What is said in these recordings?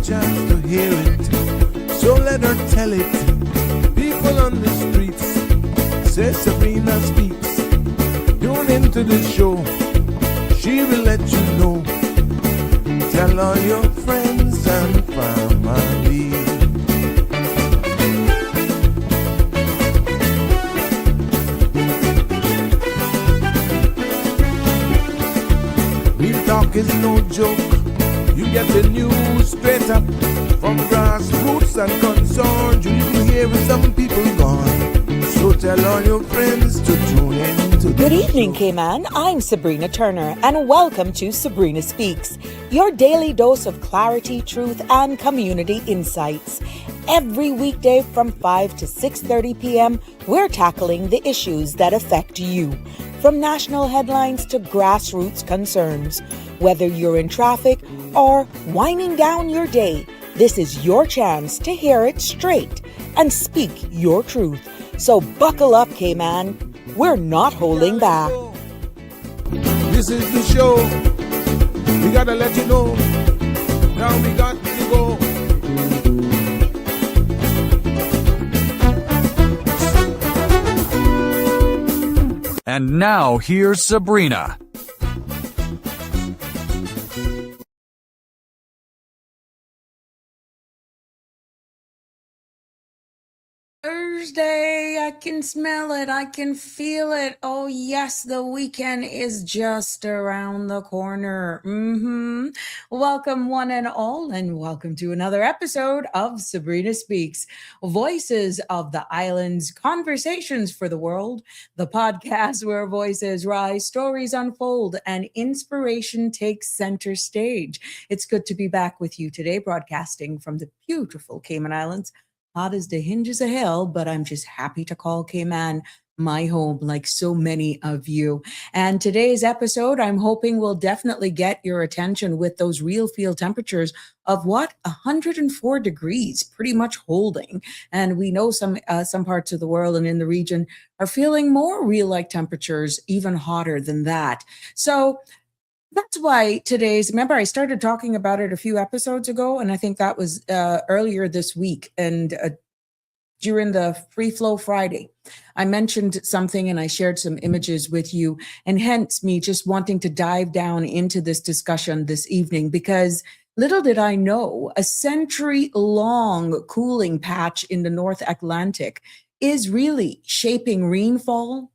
chance to hear it, so let her tell it. People on the streets say Sabrina speaks. Tune into the show, she will let you know. Tell all your friends and family. Real talk is no joke. You get the news straight up from grassroots and concerns. You hear some people gone. So tell all your friends to tune in to Good evening, Cayman. I'm Sabrina Turner, and welcome to Sabrina Speaks, your daily dose of clarity, truth, and community insights. Every weekday from 5 to 6:30 p.m., we're tackling the issues that affect you, from national headlines to grassroots concerns. Whether you're in traffic or winding down your day, this is your chance to hear it straight and speak your truth. So buckle up, Cayman. We're not holding back. This is the show. We gotta let you know. Now we got to go. And now here's Sabrina. Thursday, I can smell it, I can feel it. Oh yes, the weekend is just around the corner. Welcome one and all, and welcome to another episode of Sabrina Speaks, Voices of the Islands, Conversations for the World, the podcast where voices rise, stories unfold, and inspiration takes center stage. It's good to be back with you today, broadcasting from the beautiful Cayman Islands. Hot as the hinges of hell, but I'm just happy to call Cayman my home, like so many of you. And today's episode, I'm hoping will definitely get your attention with those real field temperatures of 104 degrees, pretty much holding. And we know some parts of the world and in the region are feeling more real-like temperatures, even hotter than that. So that's why remember, I started talking about it a few episodes ago, and I think that was earlier this week. And during the Free Flow Friday, I mentioned something and I shared some images with you, and hence me just wanting to dive down into this discussion this evening, because little did I know, a century-long cooling patch in the North Atlantic is really shaping rainfall.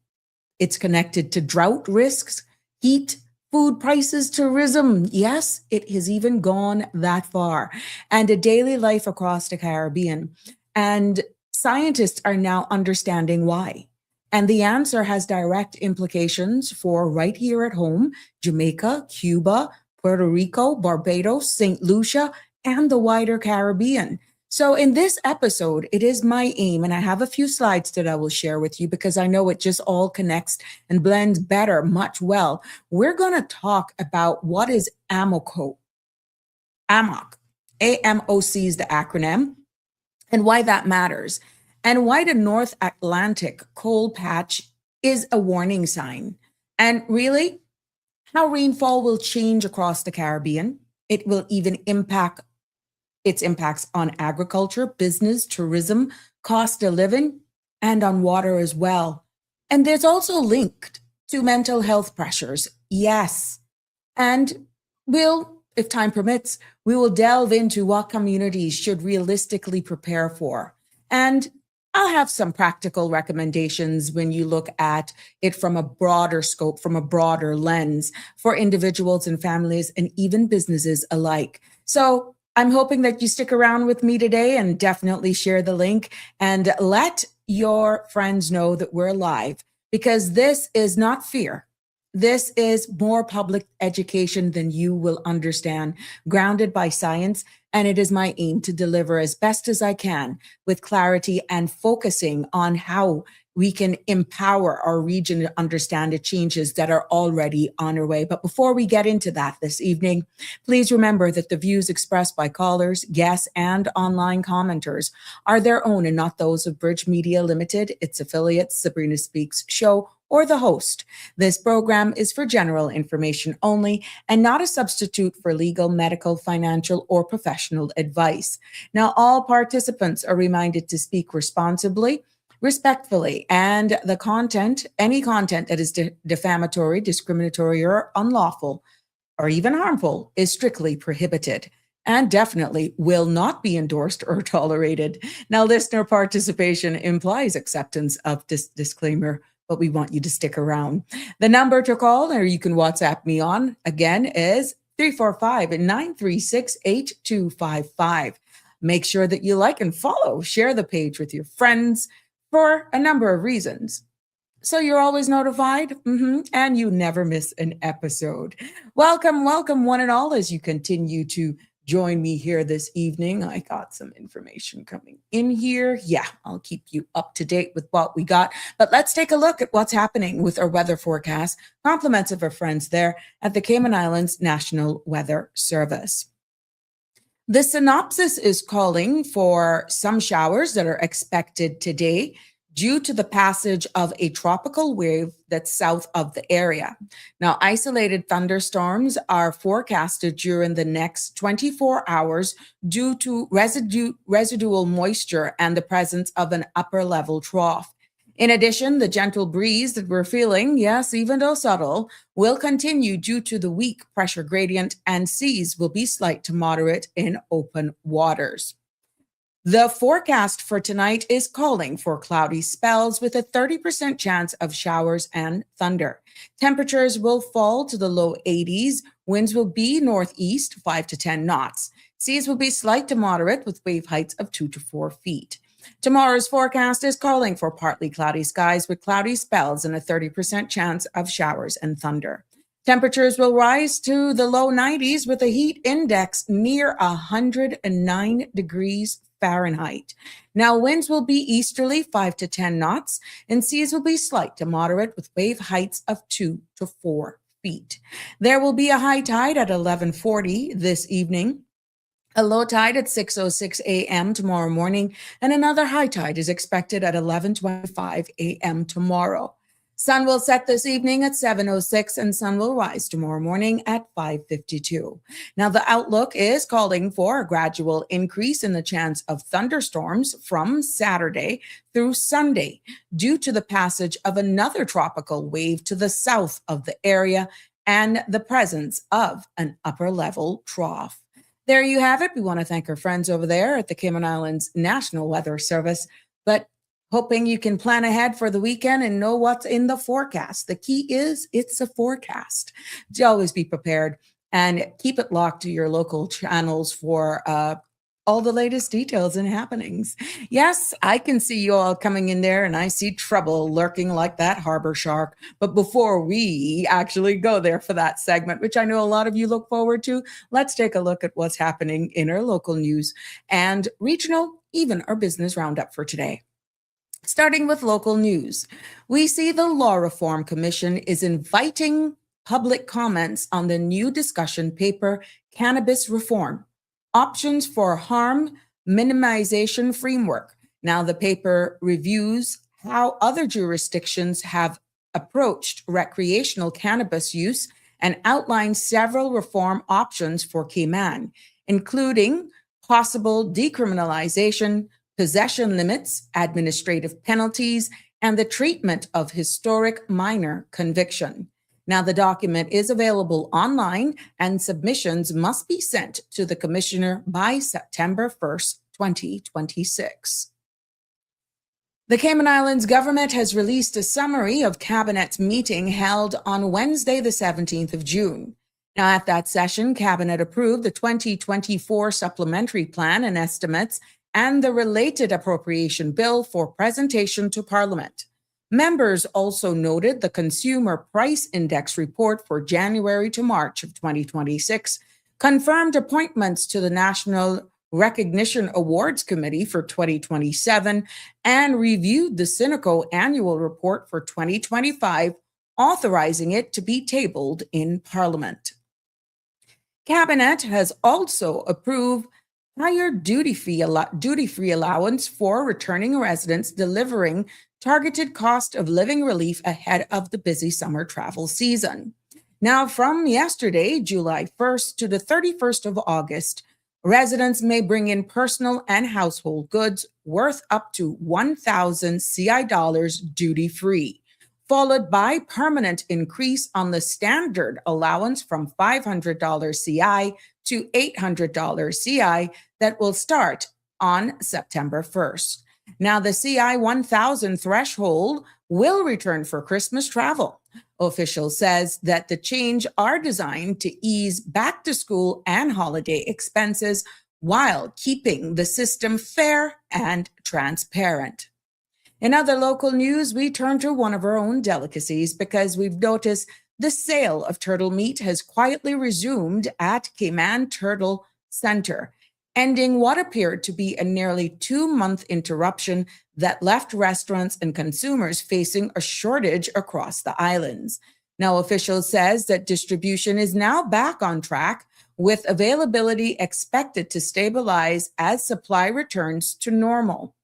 It's connected to drought risks, heat, food prices, tourism. Yes, it has even gone that far. And a daily life across the Caribbean. And scientists are now understanding why. And the answer has direct implications for right here at home, Jamaica, Cuba, Puerto Rico, Barbados, St. Lucia, and the wider Caribbean. So in this episode, it is my aim, and I have a few slides that I will share with you because I know it just all connects and blends better, much well. We're going to talk about what is AMOC. AMOC. AMOC is the acronym, and why that matters, and why the North Atlantic cold patch is a warning sign, and really how rainfall will change across the Caribbean. It will even impact its impacts on agriculture, business, tourism, cost of living, and on water as well. And there's also linked to mental health pressures. Yes. And if time permits, we will delve into what communities should realistically prepare for. And I'll have some practical recommendations when you look at it from a broader scope, from a broader lens for individuals and families and even businesses alike. So I'm hoping that you stick around with me today and definitely share the link and let your friends know that we're live, because this is not fear. This is more public education than you will understand, grounded by science. And it is my aim to deliver as best as I can with clarity and focusing on how we can empower our region to understand the changes that are already on our way. But before we get into that this evening, please remember that the views expressed by callers, guests, and online commenters are their own and not those of Bridge Media Limited, its affiliates, Sabrina Speaks Show, or the host. This program is for general information only and not a substitute for legal, medical, financial, or professional advice. Now, all participants are reminded to speak responsibly, respectfully, and any content that is defamatory, discriminatory, or unlawful, or even harmful, is strictly prohibited and definitely will not be endorsed or tolerated. Now, listener participation implies acceptance of this disclaimer, but we want you to stick around. The number to call, or you can WhatsApp me on, again, is 345-936-8255. Make sure that you like and follow, share the page with your friends for a number of reasons. So you're always notified, and you never miss an episode. Welcome, one and all, as you continue to join me here this evening. I got some information coming in here. Yeah, I'll keep you up to date with what we got. But let's take a look at what's happening with our weather forecast. Compliments of our friends there at the Cayman Islands National Weather Service. The synopsis is calling for some showers that are expected today due to the passage of a tropical wave that's south of the area. Now, isolated thunderstorms are forecasted during the next 24 hours due to residual moisture and the presence of an upper level trough. In addition, the gentle breeze that we're feeling, yes, even though subtle, will continue due to the weak pressure gradient, and seas will be slight to moderate in open waters. The forecast for tonight is calling for cloudy spells with a 30% chance of showers and thunder. Temperatures will fall to the low 80s. Winds will be northeast 5 to 10 knots. Seas will be slight to moderate with wave heights of 2 to 4 feet. Tomorrow's forecast is calling for partly cloudy skies with cloudy spells and a 30% chance of showers and thunder. Temperatures will rise to the low 90s with a heat index near 109 degrees Fahrenheit. Now, winds will be easterly 5 to 10 knots, and seas will be slight to moderate with wave heights of 2 to 4 feet. There will be a high tide at 11:40 this evening, a low tide at 6:06 a.m. tomorrow morning, and another high tide is expected at 11:25 a.m. tomorrow. Sun will set this evening at 7:06 and sun will rise tomorrow morning at 5:52. Now, the outlook is calling for a gradual increase in the chance of thunderstorms from Saturday through Sunday due to the passage of another tropical wave to the south of the area and the presence of an upper level trough. There you have it. We want to thank our friends over there at the Cayman Islands National Weather Service, but hoping you can plan ahead for the weekend and know what's in the forecast. The key is it's a forecast. To always be prepared and keep it locked to your local channels for all the latest details and happenings. Yes, I can see you all coming in there, and I see trouble lurking like that harbor shark. But before we actually go there for that segment, which I know a lot of you look forward to, let's take a look at what's happening in our local news and regional, even our business roundup for today. Starting with local news, we see the Law Reform Commission is inviting public comments on the new discussion paper, Cannabis Reform, Options for Harm Minimization Framework. Now, the paper reviews how other jurisdictions have approached recreational cannabis use and outlines several reform options for Cayman, including possible decriminalization, possession limits, administrative penalties, and the treatment of historic minor conviction. Now, the document is available online and submissions must be sent to the Commissioner by September 1st, 2026. The Cayman Islands government has released a summary of Cabinet's meeting held on Wednesday, the 17th of June. Now, at that session, Cabinet approved the 2024 Supplementary Plan and Estimates and the related appropriation bill for presentation to Parliament. Members also noted the Consumer Price Index report for January to March of 2026, confirmed appointments to the National Recognition Awards Committee for 2027, and reviewed the Cineco annual report for 2025, authorizing it to be tabled in Parliament. Cabinet has also approved higher duty-free allowance for returning residents delivering targeted cost of living relief ahead of the busy summer travel season. Now, from yesterday, July 1st to the 31st of August, residents may bring in personal and household goods worth up to 1,000 CI dollars duty-free, followed by permanent increase on the standard allowance from $500 CI to $800 CI that will start on September 1st. Now, the CI 1,000 threshold will return for Christmas travel. Officials says that the change are designed to ease back to school and holiday expenses while keeping the system fair and transparent. In other local news, we turn to one of our own delicacies because we've noticed the sale of turtle meat has quietly resumed at Cayman Turtle Center, ending what appeared to be a nearly 2-month interruption that left restaurants and consumers facing a shortage across the islands. Now, officials says that distribution is now back on track, with availability expected to stabilize as supply returns to normal.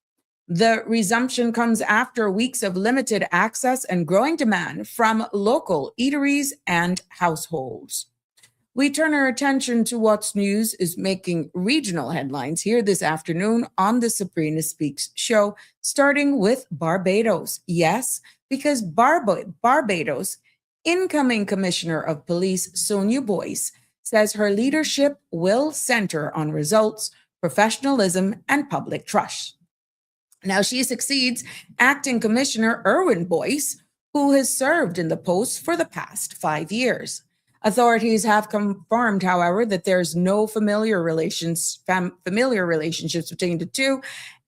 The resumption comes after weeks of limited access and growing demand from local eateries and households. We turn our attention to what's news is making regional headlines here this afternoon on the Sabrina Speaks show, starting with Barbados. Yes, because Barbados incoming Commissioner of Police Sonia Boyce says her leadership will center on results, professionalism, and public trust. Now, she succeeds Acting Commissioner Erwin Boyce, who has served in the post for the past 5 years. Authorities have confirmed, however, that there's no familiar relationships between the two.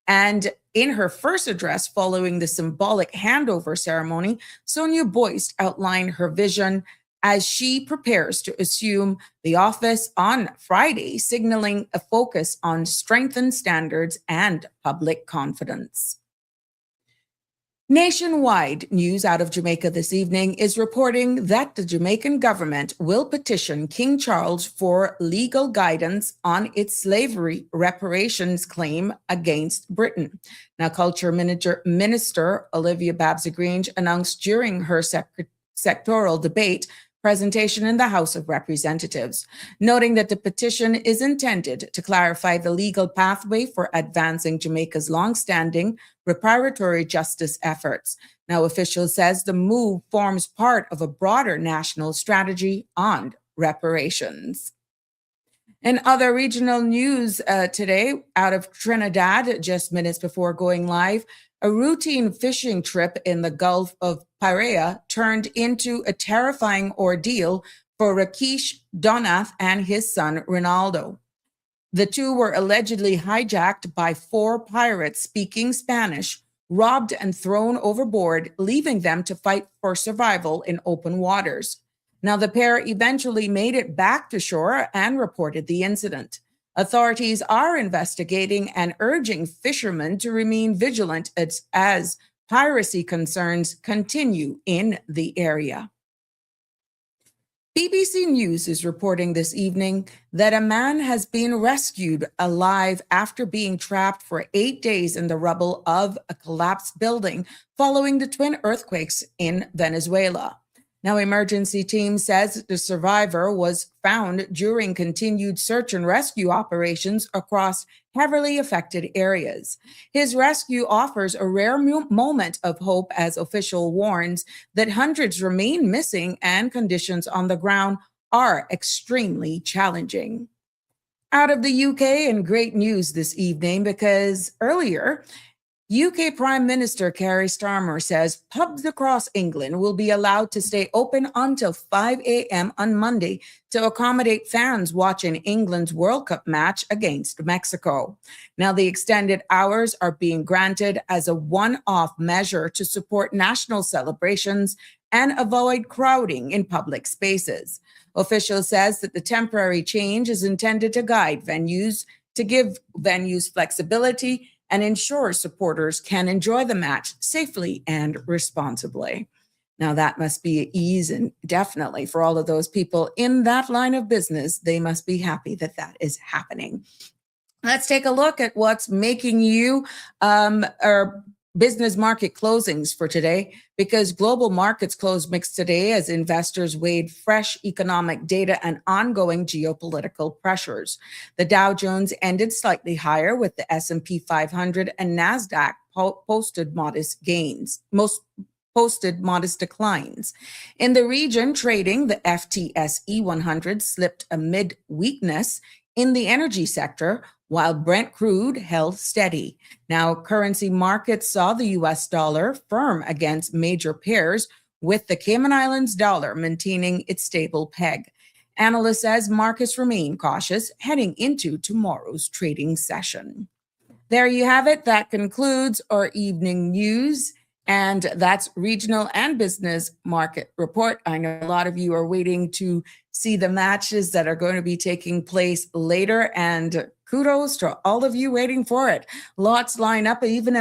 And in her first address following the symbolic handover ceremony, Sonia Boyce outlined her vision as she prepares to assume the office on Friday, signaling a focus on strengthened standards and public confidence. Nationwide news out of Jamaica this evening is reporting that the Jamaican government will petition King Charles for legal guidance on its slavery reparations claim against Britain. Now, Culture Minister Olivia Babs-Grange announced during her sectoral debate presentation in the House of Representatives, noting that the petition is intended to clarify the legal pathway for advancing Jamaica's longstanding reparatory justice efforts. Now, officials says the move forms part of a broader national strategy on reparations. In other regional news today, out of Trinidad, just minutes before going live, a routine fishing trip in the Gulf of Paria turned into a terrifying ordeal for Rakesh Donath and his son, Ronaldo. The two were allegedly hijacked by 4 pirates speaking Spanish, robbed and thrown overboard, leaving them to fight for survival in open waters. Now, the pair eventually made it back to shore and reported the incident. Authorities are investigating and urging fishermen to remain vigilant as piracy concerns continue in the area. BBC News is reporting this evening that a man has been rescued alive after being trapped for 8 days in the rubble of a collapsed building following the twin earthquakes in Venezuela. Now, emergency team says the survivor was found during continued search and rescue operations across heavily affected areas. His rescue offers a rare moment of hope as official warns that hundreds remain missing and conditions on the ground are extremely challenging. Out of the UK, and great news this evening because earlier, UK Prime Minister Keir Starmer says pubs across England will be allowed to stay open until 5 a.m. on Monday to accommodate fans watching England's World Cup match against Mexico. Now, the extended hours are being granted as a one-off measure to support national celebrations and avoid crowding in public spaces. Official says that the temporary change is intended to guide venues, to give venues flexibility and ensure supporters can enjoy the match safely and responsibly. Now, that must be an ease, and definitely for all of those people in that line of business, they must be happy that that is happening. Let's take a look at what's making you our business market closings for today, because global markets closed mixed today as investors weighed fresh economic data and ongoing geopolitical pressures. The Dow Jones ended slightly higher, with the S&P 500 and NASDAQ posted modest gains. Most posted modest declines. In the region trading, the FTSE 100 slipped amid weakness in the energy sector, while Brent crude held steady. Now, currency markets saw the US dollar firm against major pairs, with the Cayman Islands dollar maintaining its stable peg. Analysts says markets remain cautious heading into tomorrow's trading session. There you have it. That concludes our evening news. And that's regional and business market report. I know a lot of you are waiting to see the matches that are going to be taking place later, and kudos to all of you waiting for it. Lots line up even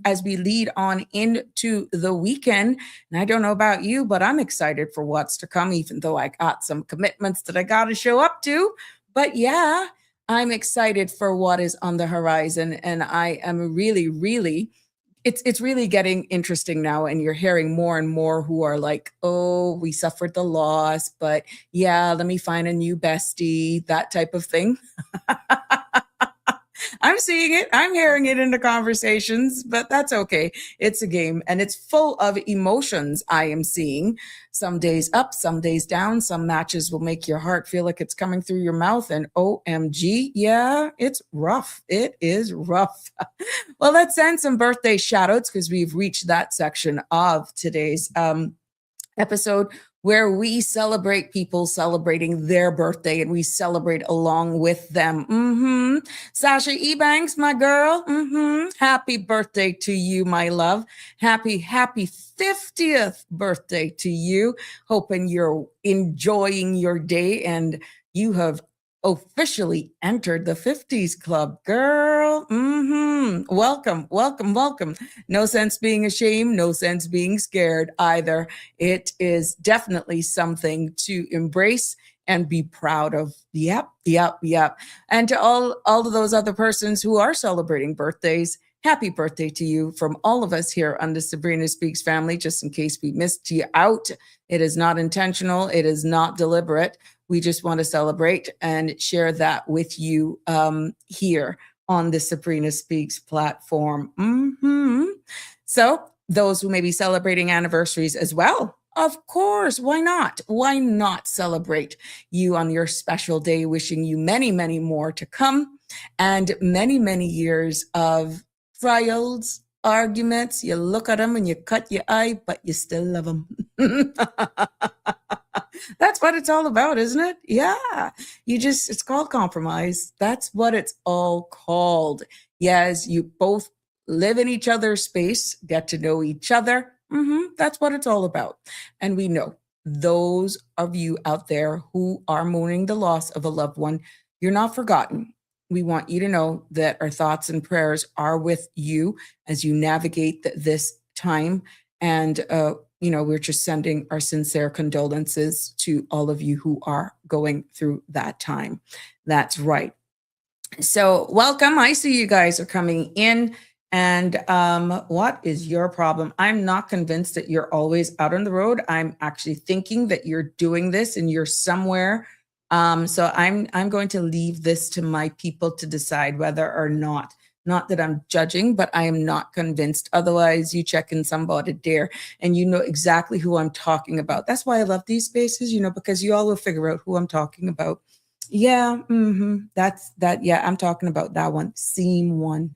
as we lead on into the weekend. And I don't know about you, but I'm excited for what's to come, even though I got some commitments that I got to show up to. But yeah, I'm excited for what is on the horizon. And I am really, it's really getting interesting now, and you're hearing more and more who are like, oh, we suffered the loss, but yeah, let me find a new bestie, that type of thing. I'm seeing it. I'm hearing it in the conversations, but that's okay. It's a game, and it's full of emotions. I am seeing some days up, some days down. Some matches will make your heart feel like it's coming through your mouth, and OMG, yeah, it's rough. It is rough. Well, let's send some birthday shout outs, because we've reached that section of today's episode where we celebrate people celebrating their birthday, and we celebrate along with them. Sasha Ebanks, my girl. Happy birthday to you, my love. Happy 50th birthday to you. Hoping you're enjoying your day and you have officially entered the 50s club, girl. Welcome. No sense being ashamed, no sense being scared either. It is definitely something to embrace and be proud of. Yep. And to all of those other persons who are celebrating birthdays, happy birthday to you from all of us here on the Sabrina Speaks family, just in case we missed you out. It is not intentional. It is not deliberate. We just want to celebrate and share that with you here on the Sabrina Speaks platform. So those who may be celebrating anniversaries as well, of course, why not? Why not celebrate you on your special day, wishing you many, many more to come, and many, many years of trials, arguments. You look at them and you cut your eye, but you still love them. That's what it's all about, isn't it? Yeah. It's called compromise. That's what it's all called. Yes, you both live in each other's space, get to know each other. That's what it's all about. And we know those of you out there who are mourning the loss of a loved one, you're not forgotten. We want you to know that our thoughts and prayers are with you as you navigate this time. And, we're just sending our sincere condolences to all of you who are going through that time. That's right. So welcome. I see you guys are coming in. And what is your problem? I'm not convinced that you're always out on the road. I'm actually thinking that you're doing this and you're somewhere. So I'm going to leave this to my people to decide whether or not that I'm judging, but I am not convinced. Otherwise, you check in somebody there and you know exactly who I'm talking about. That's why I love these spaces, because you all will figure out who I'm talking about. Yeah, that's that. Yeah, I'm talking about that one. Scene one.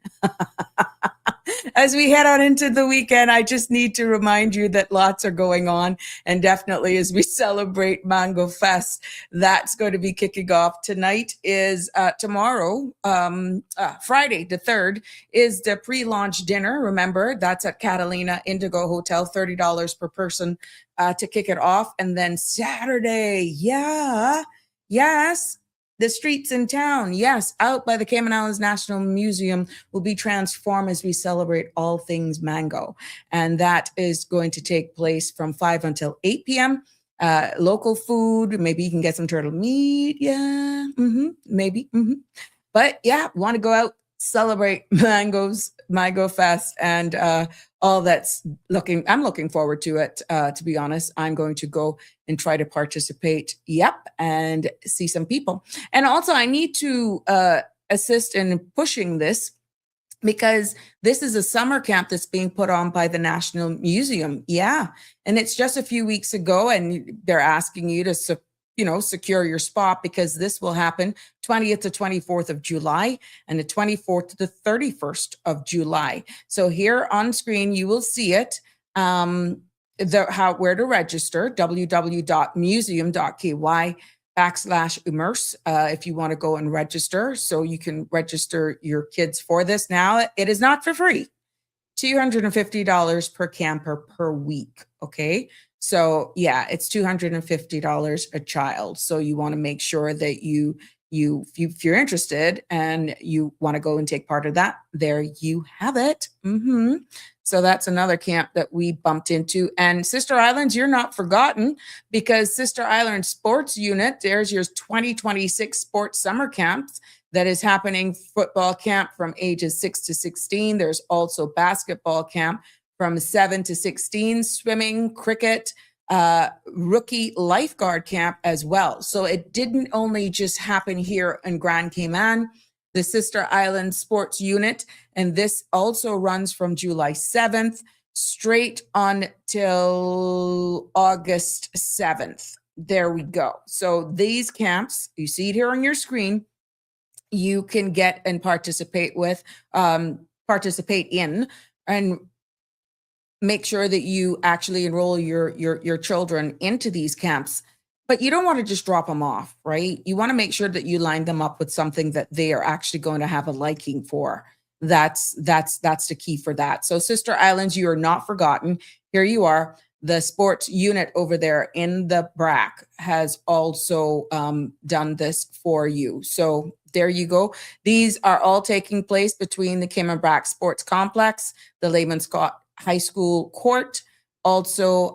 As we head out into the weekend, I just need to remind you that lots are going on. And definitely as we celebrate Mango Fest, that's going to be kicking off. Tonight is tomorrow, Friday the 3rd, is the pre-launch dinner. Remember, that's at Catalina Indigo Hotel, $30 per person to kick it off. And then Saturday, the streets in town, out by the Cayman Islands National Museum, will be transformed as we celebrate all things mango. And that is going to take place from 5 until 8 p.m. Local food, maybe you can get some turtle meat. Maybe. But yeah, want to go out, celebrate Mango Fest, and all that's I'm looking forward to it. To be honest, I'm going to go and try to participate. Yep. And see some people. And also I need to assist in pushing this, because this is a summer camp that's being put on by the National Museum. Yeah. And it's just a few weeks ago, and they're asking you to secure your spot, because this will happen 20th to 24th of July and the 24th to the 31st of July. So here on screen, you will see it, where to register, www.museum.ky/immerse, if you want to go and register. So you can register your kids for this. Now, it is not for free. $250 per camper per week. Okay. So yeah, it's $250 a child. So you want to make sure that if you're interested and you want to go and take part of that, there you have it. So that's another camp that we bumped into. And Sister Islands, you're not forgotten, because Sister Island Sports Unit, there's your 2026 sports summer camps that is happening. Football camp from ages 6 to 16. There's also basketball camp from 7 to 16, swimming, cricket, rookie lifeguard camp as well. So it didn't only just happen here in Grand Cayman, the Sister Island Sports Unit, and this also runs from July 7th straight on till August 7th. There we go. So these camps, you see it here on your screen, you can get and participate in, and make sure that you actually enroll your children into these camps. But you don't want to just drop them off, right? You want to make sure that you line them up with something that they are actually going to have a liking for. That's the key for that. So Sister Islands, you are not forgotten. Here you are. The sports unit over there in the BRAC has also done this for you. So there you go. These are all taking place between the Kim and BRAC Sports Complex, the Layman High School Court. Also,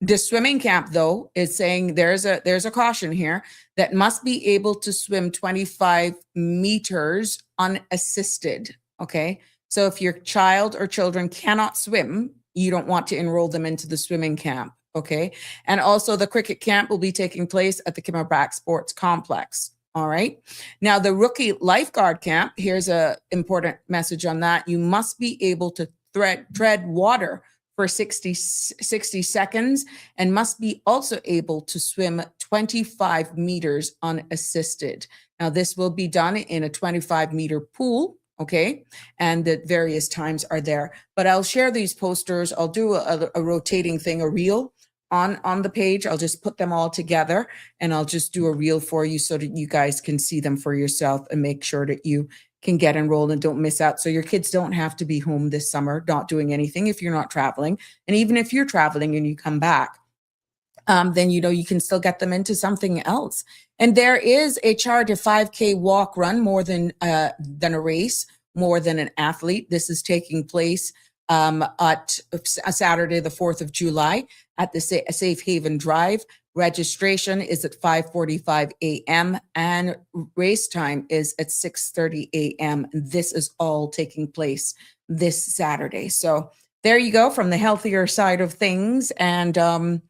the swimming camp, though, is saying there's a caution here that must be able to swim 25 meters unassisted. Okay. So if your child or children cannot swim, you don't want to enroll them into the swimming camp. Okay. And also the cricket camp will be taking place at the Kim and BRAC Sports Complex. All right. Now, the rookie lifeguard camp, here's an important message on that. You must be able to tread water for 60 seconds and must be also able to swim 25 meters unassisted. Now, this will be done in a 25-meter pool, okay? And the various times are there. But I'll share these posters. I'll do a rotating thing, a reel on the page. I'll just put them all together, and I'll just do a reel for you so that you guys can see them for yourself and make sure that you can get enrolled and don't miss out. So your kids don't have to be home this summer, not doing anything if you're not traveling. And even if you're traveling and you come back, then, you can still get them into something else. And there is a charge of 5K walk run, more than a race, more than an athlete. This is taking place at Saturday, the 4th of July at the Safe Haven Drive. Registration is at 5:45 a.m. and race time is at 6:30 a.m. This is all taking place this Saturday. So there you go, from the healthier side of things, and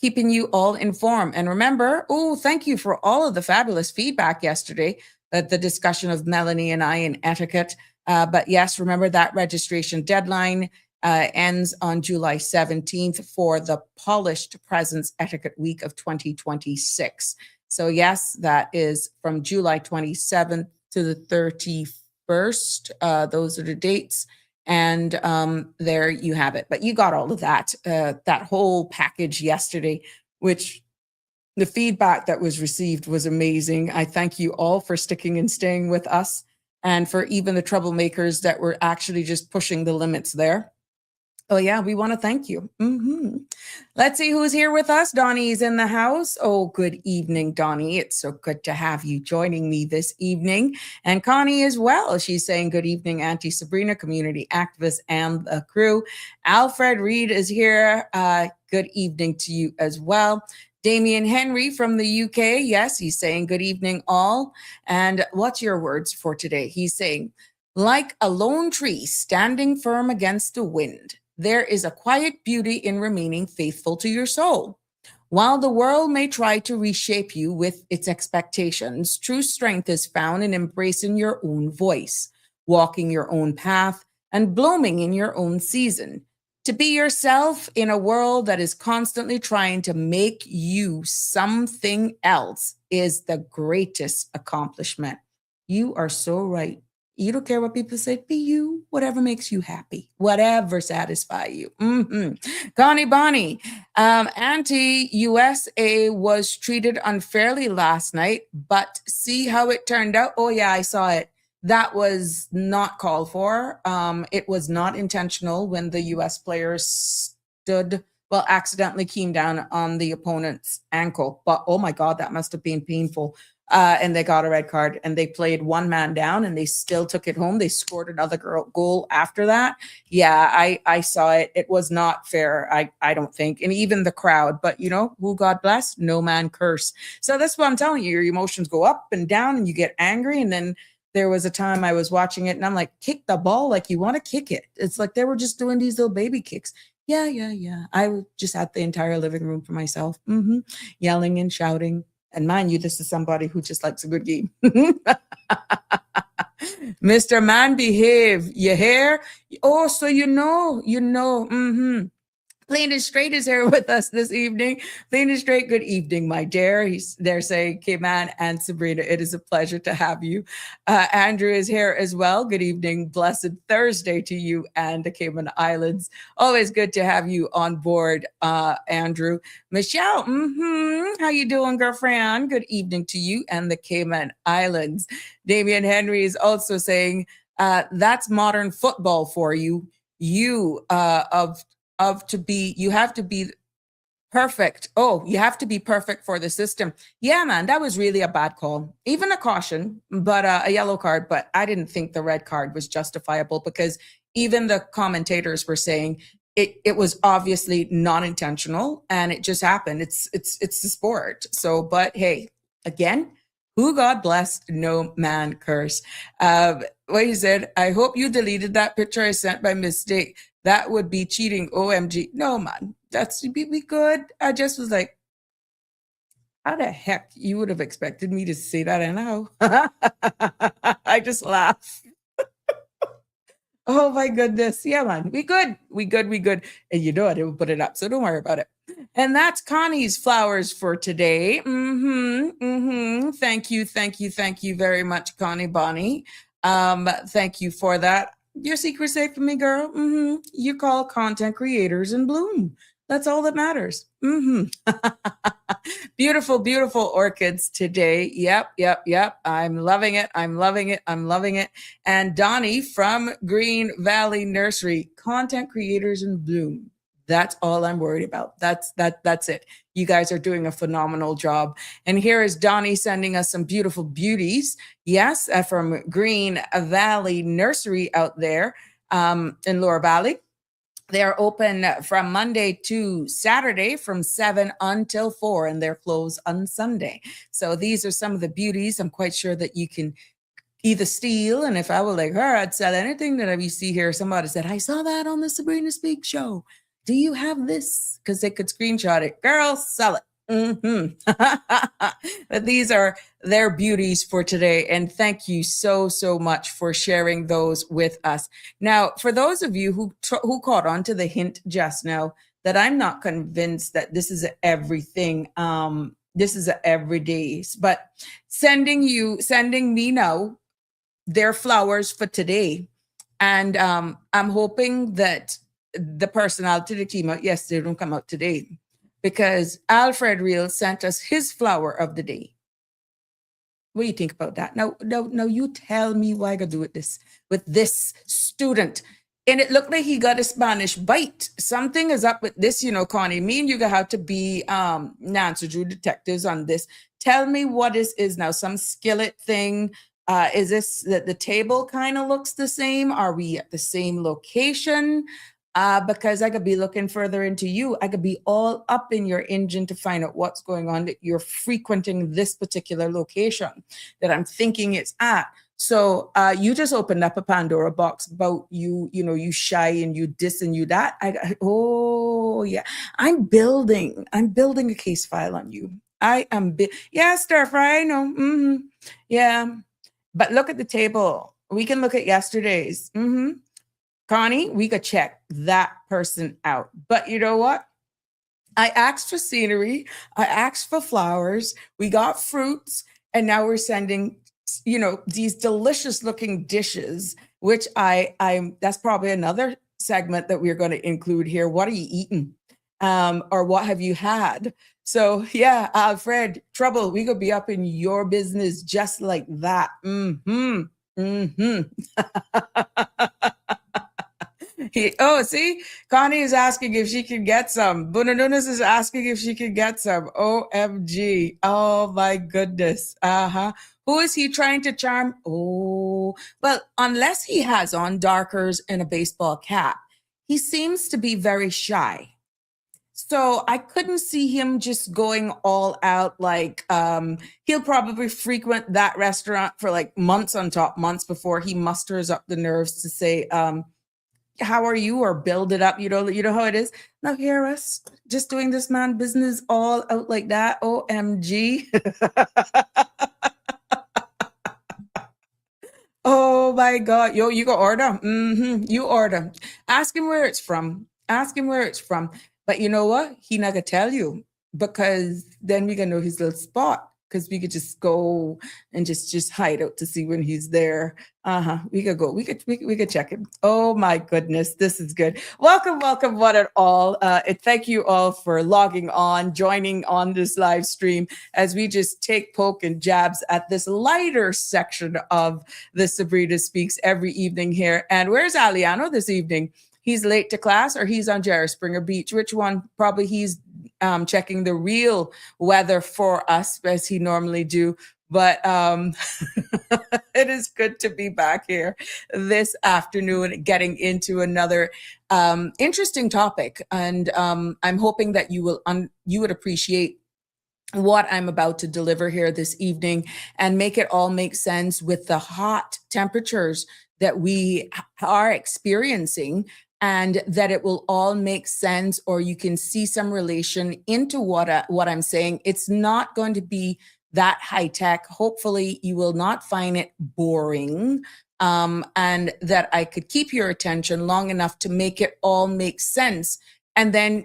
keeping you all informed. And remember, thank you for all of the fabulous feedback yesterday at the discussion of Melanie and I in etiquette. But yes, remember that registration deadline ends on July 17th for the Polished Presence Etiquette Week of 2026. So yes, that is from July 27th to the 31st. Those are the dates. And there you have it. But you got all of that, that whole package yesterday, which the feedback that was received was amazing. I thank you all for sticking and staying with us, and for even the troublemakers that were actually just pushing the limits there. Oh, yeah, we want to thank you. Let's see who's here with us. Donnie's in the house. Oh, good evening, Donnie. It's so good to have you joining me this evening. And Connie as well. She's saying, good evening, Auntie Sabrina, community activist and the crew. Alfred Reed is here. Good evening to you as well. Damien Henry from the UK. Yes, he's saying good evening all. And what's your words for today? He's saying, like a lone tree standing firm against the wind, there is a quiet beauty in remaining faithful to your soul. While the world may try to reshape you with its expectations, true strength is found in embracing your own voice, walking your own path, and blooming in your own season. To be yourself in a world that is constantly trying to make you something else is the greatest accomplishment. You are so right. You don't care what people say. Be you, whatever makes you happy, whatever satisfies you. Connie Bonnie, anti-USA was treated unfairly last night, but see how it turned out. Oh yeah, I saw it. That was not called for. It was not intentional when the US players accidentally came down on the opponent's ankle. But oh my God, that must have been painful. And they got a red card and they played one man down and they still took it home. They scored another goal after that. Yeah, I saw it. It was not fair, I don't think. And even the crowd, but you know, who God bless, no man curse. So that's what I'm telling you. Your emotions go up and down and you get angry. And then there was a time I was watching it and I'm like, kick the ball like you want to kick it. It's like they were just doing these little baby kicks. Yeah. I just had the entire living room for myself, yelling and shouting. And mind you, this is somebody who just likes a good game. Mr. Man Behave, you hear? Oh, so you know. Plain and Straight is here with us this evening. Plain and Straight, good evening, my dear. They're saying, Cayman and Sabrina, it is a pleasure to have you. Andrew is here as well. Good evening, blessed Thursday to you and the Cayman Islands. Always good to have you on board, Andrew. Michelle, how you doing, girlfriend? Good evening to you and the Cayman Islands. Damien Henry is also saying, that's modern football for you. You you have to be perfect. Oh, you have to be perfect for the system. Yeah, man, that was really a bad call. Even a caution, but a yellow card. But I didn't think the red card was justifiable because even the commentators were saying it was obviously non-intentional and it just happened. It's the sport. So, but hey, again, who God bless, no man curse. What he said, I hope you deleted that picture I sent by mistake. That would be cheating. OMG. No, man, that's be good. I just was like, how the heck you would have expected me to say that? I know. I just laugh. Oh my goodness. Yeah, man. We good. And you know I didn't put it up, so don't worry about it. And that's Connie's flowers for today. Thank you very much, Connie Bonnie. Thank you for that. Your secret's safe for me, girl. You call content creators and bloom. That's all that matters. Beautiful, beautiful orchids today. Yep. I'm loving it. And Donnie from Green Valley Nursery, content creators in bloom. That's all I'm worried about. That's it. You guys are doing a phenomenal job. And here is Donnie sending us some beautiful beauties. Yes, from Green Valley Nursery out there in Lower Valley. They're open from Monday to Saturday from 7 until 4, and they're closed on Sunday. So these are some of the beauties I'm quite sure that you can either steal, and if I were like her, I'd sell anything that you see here. Somebody said, I saw that on the Sabrina Speak show. Do you have this? Because they could screenshot it. Girl, sell it. But these are their beauties for today. And thank you so much for sharing those with us. Now, for those of you who caught on to the hint just now, that I'm not convinced that this is everything. This is a everyday, but sending me now their flowers for today. And I'm hoping that the personality that came out yesterday don't come out today, because Alfred Real sent us his flower of the day. What do you think about that? Now, you tell me why I gotta do with this student. And it looked like he got a Spanish bite. Something is up with this, Connie. Me and you gonna have to be Nancy Drew detectives on this. Tell me what this is now. Some skillet thing. Is this that the table kind of looks the same? Are we at the same location? because I could be looking further into you. I could be all up in your engine to find out what's going on, that you're frequenting this particular location that I'm thinking it's at. So you just opened up a Pandora box about you shy and you this and you that. Oh yeah, I'm building a case file on you. I am yeah, stir fry. I know. Yeah, but look at the table. We can look at yesterday's. Connie, we could check that person out. But you know what? I asked for scenery. I asked for flowers. We got fruits, and now we're sending these delicious looking dishes, which that's probably another segment that we're going to include here. What are you eating? Or what have you had? So yeah, Alfred, trouble, we could be up in your business just like that. See, Connie is asking if she can get some. Bunanunas is asking if she can get some. OMG. Oh my goodness. Who is he trying to charm? Oh, well, unless he has on darkers and a baseball cap, he seems to be very shy. So I couldn't see him just going all out. Like he'll probably frequent that restaurant for like months on top months before he musters up the nerves to say, how are you, or build it up. You know how it is. Now hear us just doing this man business all out like that. OMG. Oh my God. Yo, you go order. You order. Ask him where it's from. But you know what? He not gonna tell you, because then we gonna know his little spot. Because we could just go and just hide out to see when he's there. We could go. We could check him. Oh my goodness, this is good. Welcome, one and all. Thank you all for logging on, joining on this live stream as we just take poke and jabs at this lighter section of the Sabrina Speaks every evening here. And where's Aliano this evening? He's late to class, or he's on Jerry Springer Beach. Which one? Probably he's checking the real weather for us as he normally do. But it is good to be back here this afternoon, getting into another interesting topic. And I'm hoping that you would appreciate what I'm about to deliver here this evening and make it all make sense with the hot temperatures that we are experiencing, and that it will all make sense, or you can see some relation into what I'm saying. It's not going to be that high tech. Hopefully you will not find it boring, and that I could keep your attention long enough to make it all make sense. And then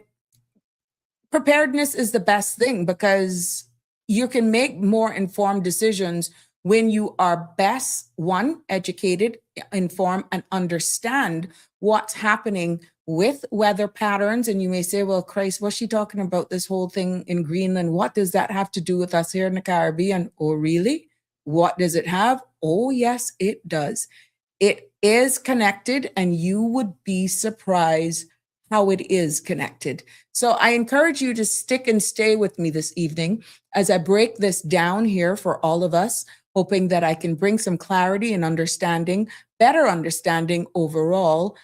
preparedness is the best thing, because you can make more informed decisions when you are best, one, educated, informed, and understand what's happening with weather patterns. And you may say, well, Christ, what's she talking about, this whole thing in Greenland? What does that have to do with us here in the Caribbean? Oh, really? What does it have? Oh, yes, it does. It is connected, and you would be surprised how it is connected. So I encourage you to stick and stay with me this evening as I break this down here for all of us, hoping that I can bring some clarity and understanding, better understanding overall,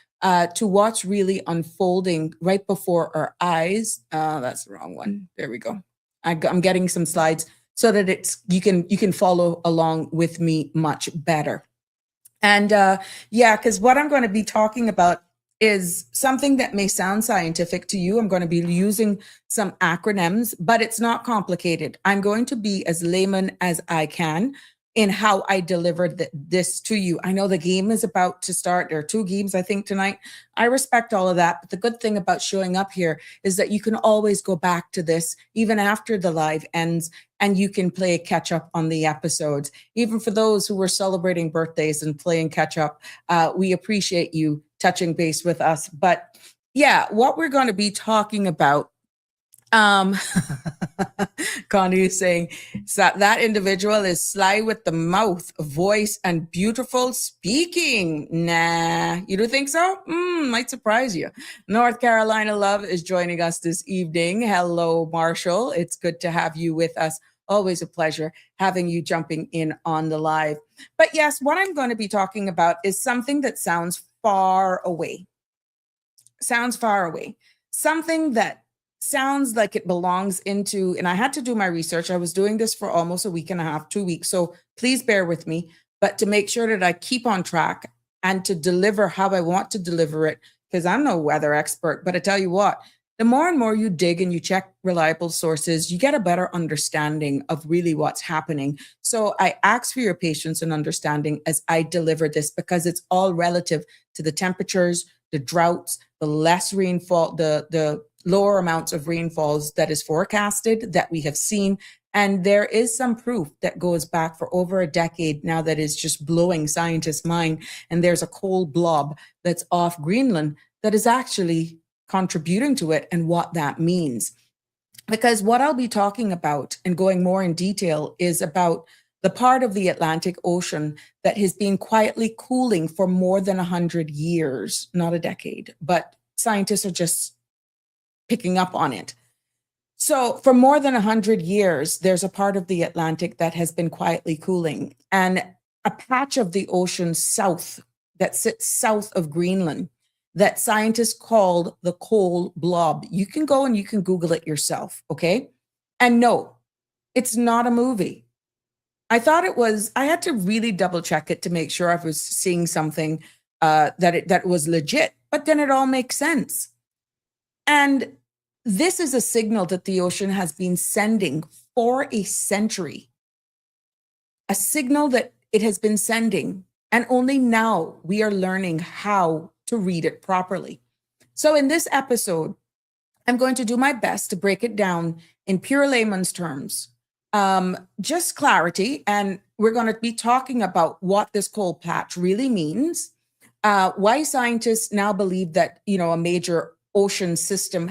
to what's really unfolding right before our eyes. That's the wrong one. There we go. I'm getting some slides so that you can follow along with me much better. And because what I'm going to be talking about is something that may sound scientific to you. I'm going to be using some acronyms, but it's not complicated. I'm going to be as layman as I can in how I delivered this to you. I know the game is about to start. There are 2 games, I think, tonight. I respect all of that. But the good thing about showing up here is that you can always go back to this even after the live ends, and you can play catch up on the episodes. Even for those who were celebrating birthdays and playing catch up, we appreciate you touching base with us. But yeah, what we're going to be talking about, Connie is saying, so that individual is sly with the mouth, voice, and beautiful speaking. Nah, you don't think so? Might surprise you. North Carolina Love is joining us this evening. Hello, Marshall. It's good to have you with us. Always a pleasure having you jumping in on the live. But yes, what I'm going to be talking about is something that sounds far away. sounds far away. Something that sounds like it belongs into, and I had to do my research. I was doing this for almost a week and a half, 2 weeks. So please bear with me, but to make sure that I keep on track and to deliver how I want to deliver it, because I'm no weather expert, but I tell you what, the more and more you dig and you check reliable sources, you get a better understanding of really what's happening. So I ask for your patience and understanding as I deliver this, because it's all relative to the temperatures, the droughts, the less rainfall, the lower amounts of rainfalls that is forecasted that we have seen. And there is some proof that goes back for over a decade now that is just blowing scientists' mind. And there's a cold blob that's off Greenland that is actually contributing to it and what that means. Because what I'll be talking about and going more in detail is about the part of the Atlantic Ocean that has been quietly cooling for more than 100 years, not a decade, but scientists are just picking up on it. So for more than 100 years, there's a part of the Atlantic that has been quietly cooling, and a patch of the ocean south that sits south of Greenland that scientists called the cold blob. You can go and you can Google it yourself, okay? And no, it's not a movie. I thought it was, I had to really double check it to make sure I was seeing something that was legit, but then it all makes sense. And this is a signal that the ocean has been sending for a century, a signal that it has been sending, and only now we are learning how to read it properly. So in this episode, I'm going to do my best to break it down in pure layman's terms, just clarity, and we're going to be talking about what this cold patch really means, why scientists now believe that, a major ocean system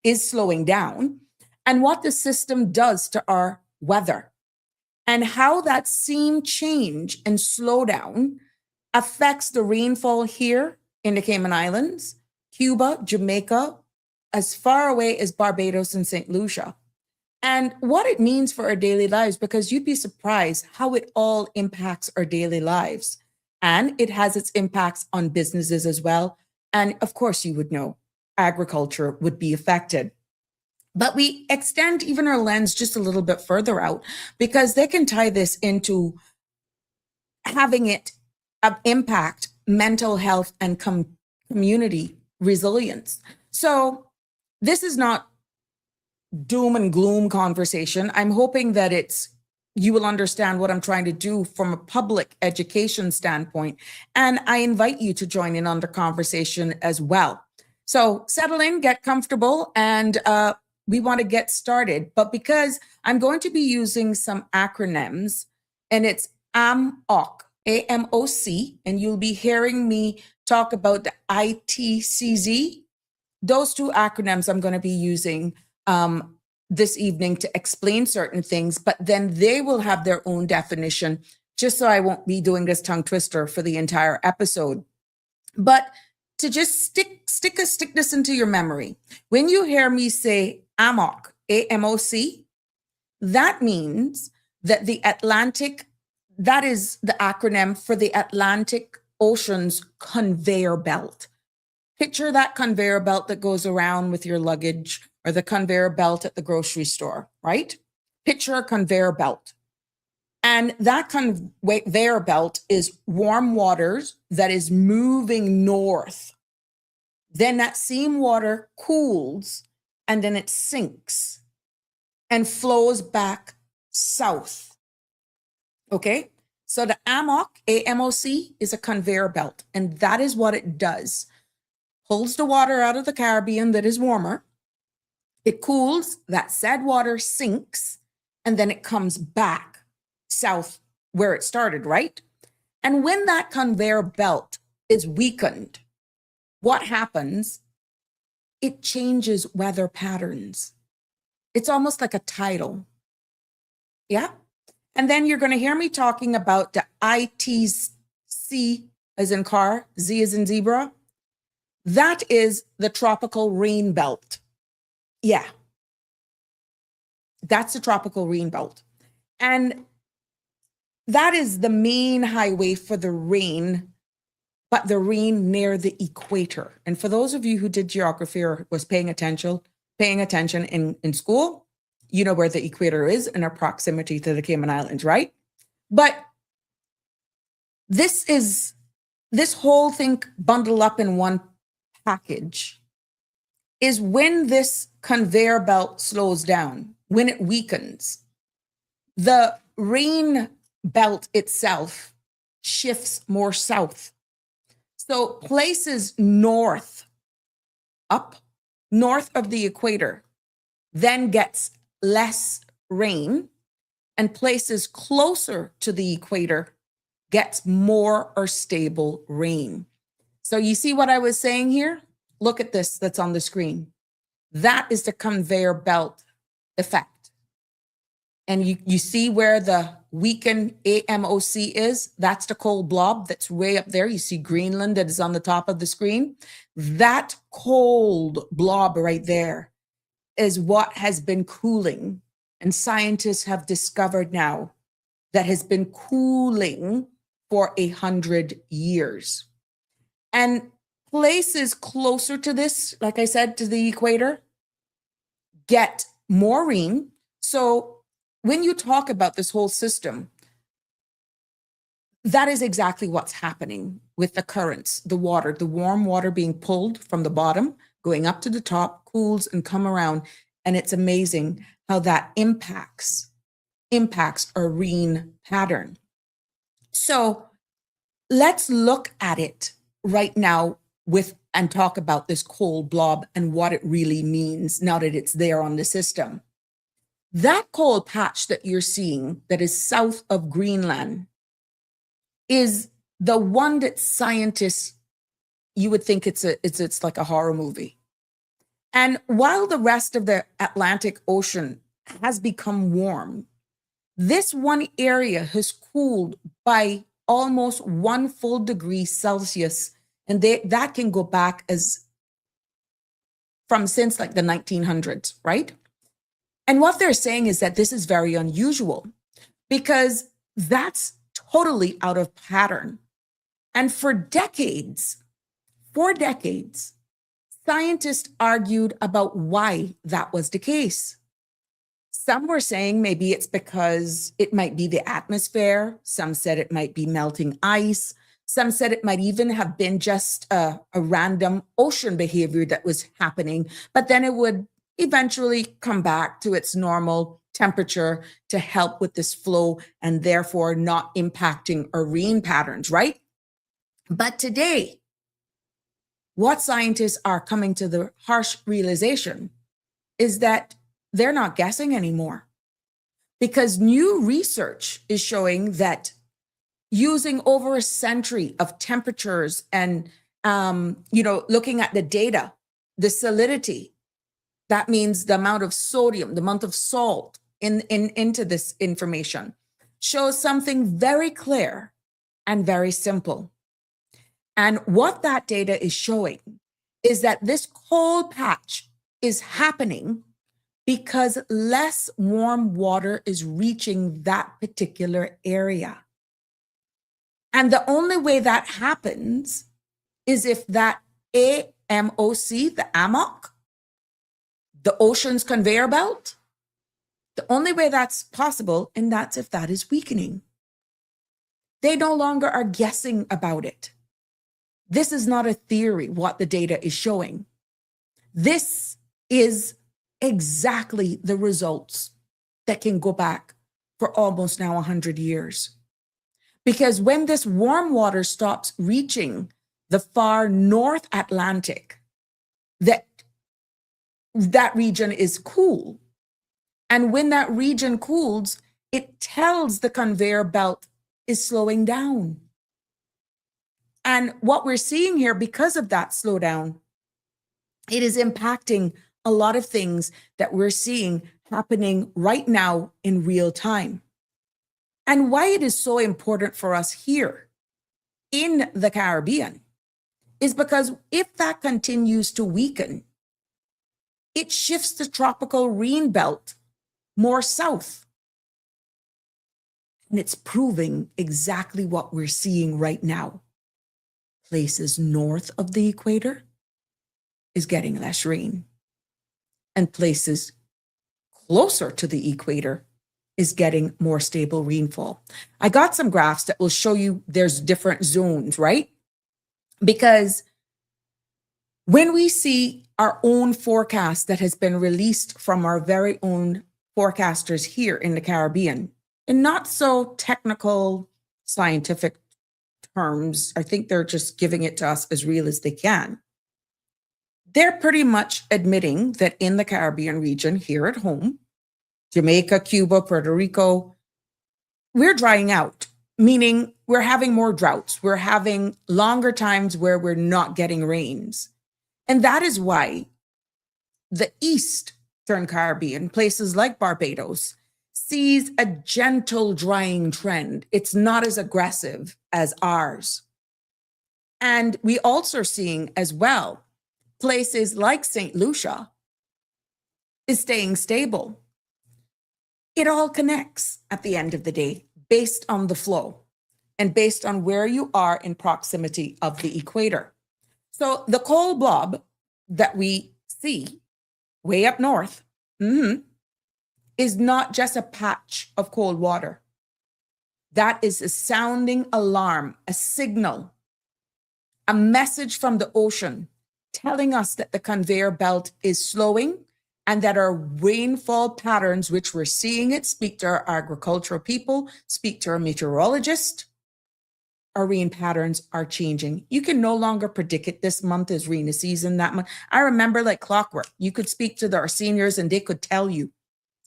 is slowing down, and what the system does to our weather, and how that same change and slowdown affects the rainfall here in the Cayman Islands, Cuba, Jamaica, as far away as Barbados and St. Lucia, and what it means for our daily lives, because you'd be surprised how it all impacts our daily lives. And it has its impacts on businesses as well. And of course, you would know agriculture would be affected. But we extend even our lens just a little bit further out, because they can tie this into having it impact mental health and community resilience. So this is not doom and gloom conversation. I'm hoping that you will understand what I'm trying to do from a public education standpoint. And I invite you to join in on the conversation as well. So settle in, get comfortable, and we want to get started. But because I'm going to be using some acronyms, and it's AMOC, AMOC, and you'll be hearing me talk about the ITCZ. Those two acronyms I'm going to be using this evening to explain certain things, but then they will have their own definition, just so I won't be doing this tongue twister for the entire episode. But to just stick this into your memory, when you hear me say AMOC, AMOC, that means that the Atlantic, that is the acronym for the Atlantic Ocean's conveyor belt. Picture that conveyor belt that goes around with your luggage, or the conveyor belt at the grocery store, right? Picture a conveyor belt. And that conveyor belt is warm waters that is moving north. Then that same water cools, and then it sinks and flows back south. Okay? So the AMOC, AMOC, is a conveyor belt, and that is what it does. Pulls the water out of the Caribbean that is warmer. It cools, that said water sinks, and then it comes back south where it started, right? And when that conveyor belt is weakened, what happens? It changes weather patterns. It's almost like a tidal. Yeah? And then you're going to hear me talking about the ITC as in car, Z as in zebra. That is the tropical rain belt. Yeah. That's the tropical rain belt. And that is the main highway for the rain but the rain near the equator. And for those of you who did geography or was paying attention in school, you know where the equator is in our proximity to the Cayman Islands, right? But this whole thing bundled up in one package is when this conveyor belt slows down, when it weakens, the rain belt itself shifts more south. So places north of the equator then gets less rain, and places closer to the equator gets more or stable rain. So you see what I was saying here? Look at this that's on the screen. That is the conveyor belt effect. And you see where the weakened AMOC is? That's the cold blob that's way up there. You see Greenland that is on the top of the screen. That cold blob right there is what has been cooling. And scientists have discovered now that has been cooling for 100 years. And places closer to this, like I said, to the equator, get more rain. So when you talk about this whole system, that is exactly what's happening with the currents, the water, the warm water being pulled from the bottom, going up to the top, cools and come around. And it's amazing how that impacts our rain pattern. So let's look at it right now and talk about this cold blob and what it really means now that it's there on the system. That cold patch that you're seeing that is south of Greenland is the one that scientists, you would think it's like a horror movie. And while the rest of the Atlantic Ocean has become warm, this one area has cooled by almost 1 full degree Celsius. And that can go back since like the 1900s, right? And what they're saying is that this is very unusual because that's totally out of pattern. And for decades, scientists argued about why that was the case. Some were saying maybe it's because it might be the atmosphere. Some said it might be melting ice. Some said it might even have been just a random ocean behavior that was happening, but then it would eventually come back to its normal temperature to help with this flow and therefore not impacting our rain patterns, right? But today, what scientists are coming to the harsh realization is that they're not guessing anymore, because new research is showing that using over a century of temperatures and, looking at the data, the salinity, that means the amount of sodium, the amount of salt into this information, shows something very clear and very simple. And what that data is showing is that this cold patch is happening because less warm water is reaching that particular area. And the only way that happens is if that AMOC, the AMOC, the ocean's conveyor belt, the only way that's possible, and that's if that is weakening. They no longer are guessing about it. This is not a theory, what the data is showing. This is exactly the results that can go back for almost now 100 years. Because when this warm water stops reaching the far North Atlantic, that region is cool. And when that region cools, it tells the conveyor belt is slowing down. And what we're seeing here, because of that slowdown, it is impacting a lot of things that we're seeing happening right now in real time. And why it is so important for us here in the Caribbean is because if that continues to weaken, it shifts the tropical rain belt more south. And it's proving exactly what we're seeing right now. places north of the equator is getting less rain. And places closer to the equator is getting more stable rainfall. I got some graphs that will show you there's different zones, right? Because when we see our own forecast that has been released from our very own forecasters here in the Caribbean, in not so technical scientific terms, I think they're just giving it to us as real as they can. They're pretty much admitting that in the Caribbean region here at home, Jamaica, Cuba, Puerto Rico, we're drying out, meaning we're having more droughts. We're having longer times where we're not getting rains. And that is why the Eastern Caribbean, places like Barbados, sees a gentle drying trend. It's not as aggressive as ours. And we also are seeing as well, places like St. Lucia is staying stable. It all connects at the end of the day based on the flow and based on where you are in proximity of the equator. So the cold blob that we see way up north is not just a patch of cold water. That is a sounding alarm, a signal, a message from the ocean telling us that the conveyor belt is slowing and that our rainfall patterns, which we're seeing it, speak to our agricultural people, speak to our meteorologists, our rain patterns are changing. You can no longer predict it. This month is rainy season, that month. I remember like clockwork. You could speak to our seniors and they could tell you.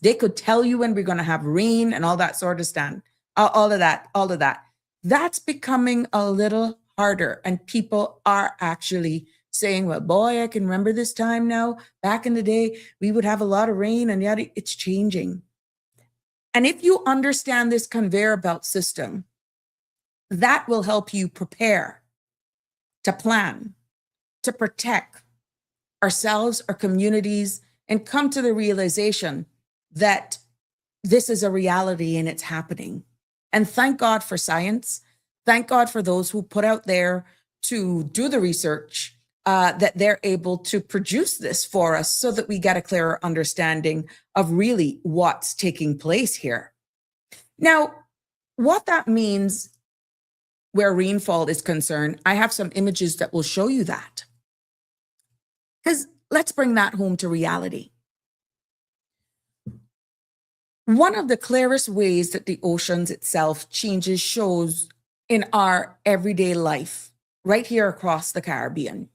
They could tell you when we're going to have rain and all that sort of stuff. All of that. That's becoming a little harder. And people are actually saying, well, boy, I can remember this time now. Back in the day, we would have a lot of rain and yet it's changing. And if you understand this conveyor belt system, that will help you prepare, to plan, to protect ourselves, our communities, and come to the realization that this is a reality and it's happening. And thank God for science. Thank God for those who put out there to do the research, that they're able to produce this for us so that we get a clearer understanding of really what's taking place here. Now, what that means where rainfall is concerned, I have some images that will show you that. Because let's bring that home to reality. One of the clearest ways that the oceans itself changes shows in our everyday life, right here across the Caribbean.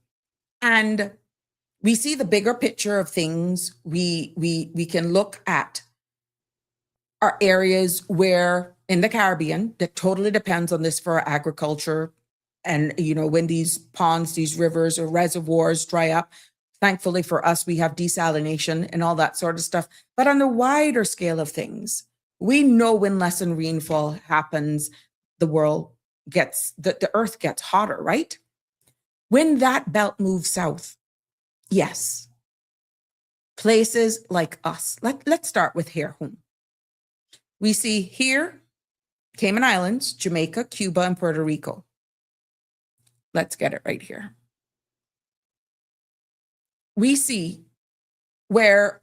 And we see the bigger picture of things. We can look at our areas where in the Caribbean that totally depends on this for agriculture. And, you know, when these ponds, these rivers or reservoirs dry up, thankfully for us, we have desalination and all that sort of stuff. But on the wider scale of things, we know when less than rainfall happens, the earth gets hotter, right? When that belt moves south, yes, places like us, let's start with here home. We see here, Cayman Islands, Jamaica, Cuba, and Puerto Rico. Let's get it right here. We see where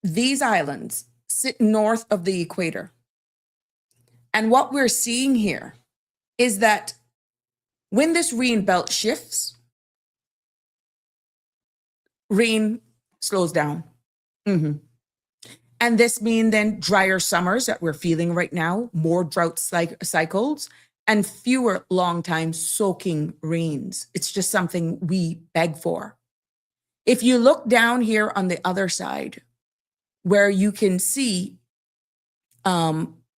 these islands sit north of the equator. And what we're seeing here is that when this rain belt shifts, rain slows down. And this means then drier summers that we're feeling right now, more drought cycles, and fewer long time soaking rains. It's just something we beg for. If you look down here on the other side, where you can see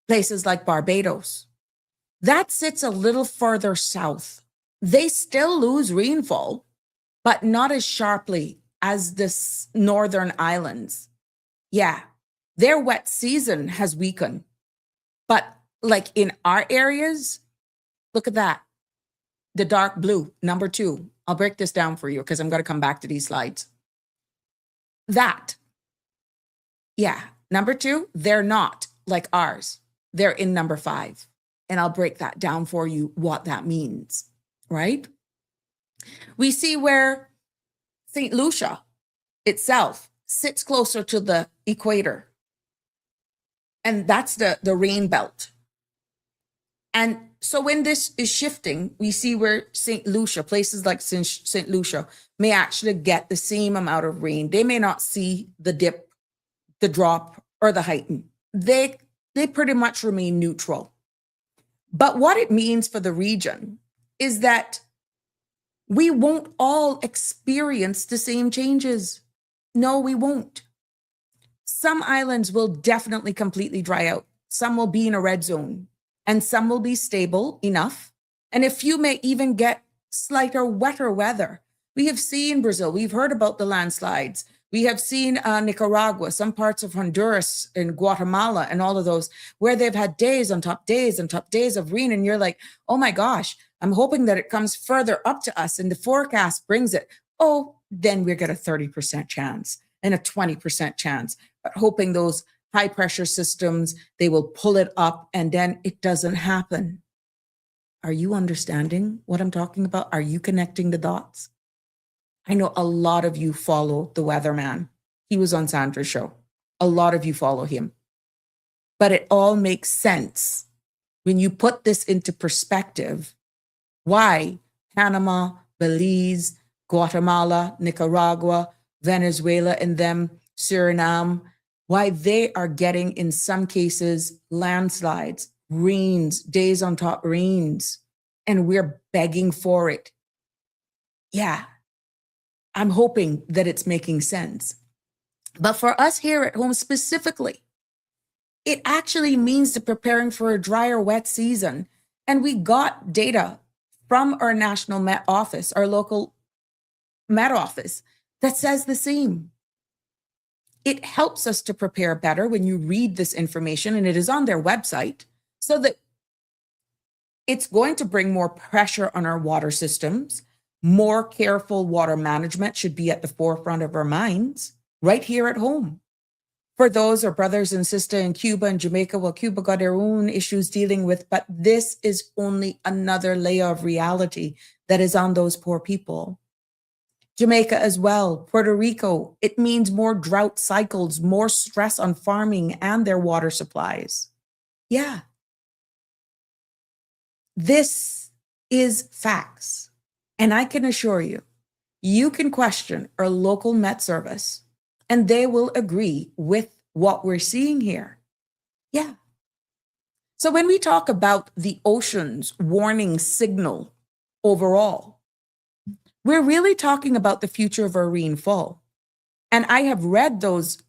places like Barbados, that sits a little further south. They still lose rainfall, but not as sharply as the northern islands. Yeah, their wet season has weakened. But like in our areas, look at that. The dark blue, number 2. I'll break this down for you because I'm going to come back to these slides. That, yeah, number 2, they're not like ours. They're in number 5. And I'll break that down for you, what that means, right? We see where St. Lucia itself sits closer to the equator. And that's the rain belt. And so when this is shifting, we see where St. Lucia, places like St. Lucia, may actually get the same amount of rain. They may not see the dip, the drop, or the heighten. They pretty much remain neutral. But what it means for the region is that we won't all experience the same changes. No, we won't. Some islands will definitely completely dry out. Some will be in a red zone, and some will be stable enough. And a few may even get slighter, wetter weather. We have seen Brazil. We've heard about the landslides. We have seen Nicaragua, some parts of Honduras and Guatemala and all of those, where they've had days on top days and top days of rain. And you're like, oh my gosh, I'm hoping that it comes further up to us and the forecast brings it. Oh, then we get a 30% chance and a 20% chance, but hoping those high pressure systems, they will pull it up and then it doesn't happen. Are you understanding what I'm talking about? Are you connecting the dots? I know a lot of you follow the weatherman. He was on Sandra's show. A lot of you follow him. But it all makes sense when you put this into perspective, why Panama, Belize, Guatemala, Nicaragua, Venezuela, and them, Suriname, why they are getting, in some cases, landslides, rains, days on top rains, and we're begging for it. Yeah, I'm hoping that it's making sense. But for us here at home specifically, it actually means the preparing for a drier, wet season. And we got data from our national Met office, our local Met office, that says the same. It helps us to prepare better when you read this information, and it is on their website, so that it's going to bring more pressure on our water systems. More careful water management should be at the forefront of our minds right here at home. For those, our brothers and sisters in Cuba and Jamaica, well, Cuba got their own issues dealing with, but this is only another layer of reality that is on those poor people. Jamaica as well, Puerto Rico, it means more drought cycles, more stress on farming and their water supplies. Yeah. This is facts. And I can assure you, you can question our local Met service and they will agree with what we're seeing here. Yeah. So when we talk about the ocean's warning signal overall, we're really talking about the future of our rainfall. And I have read those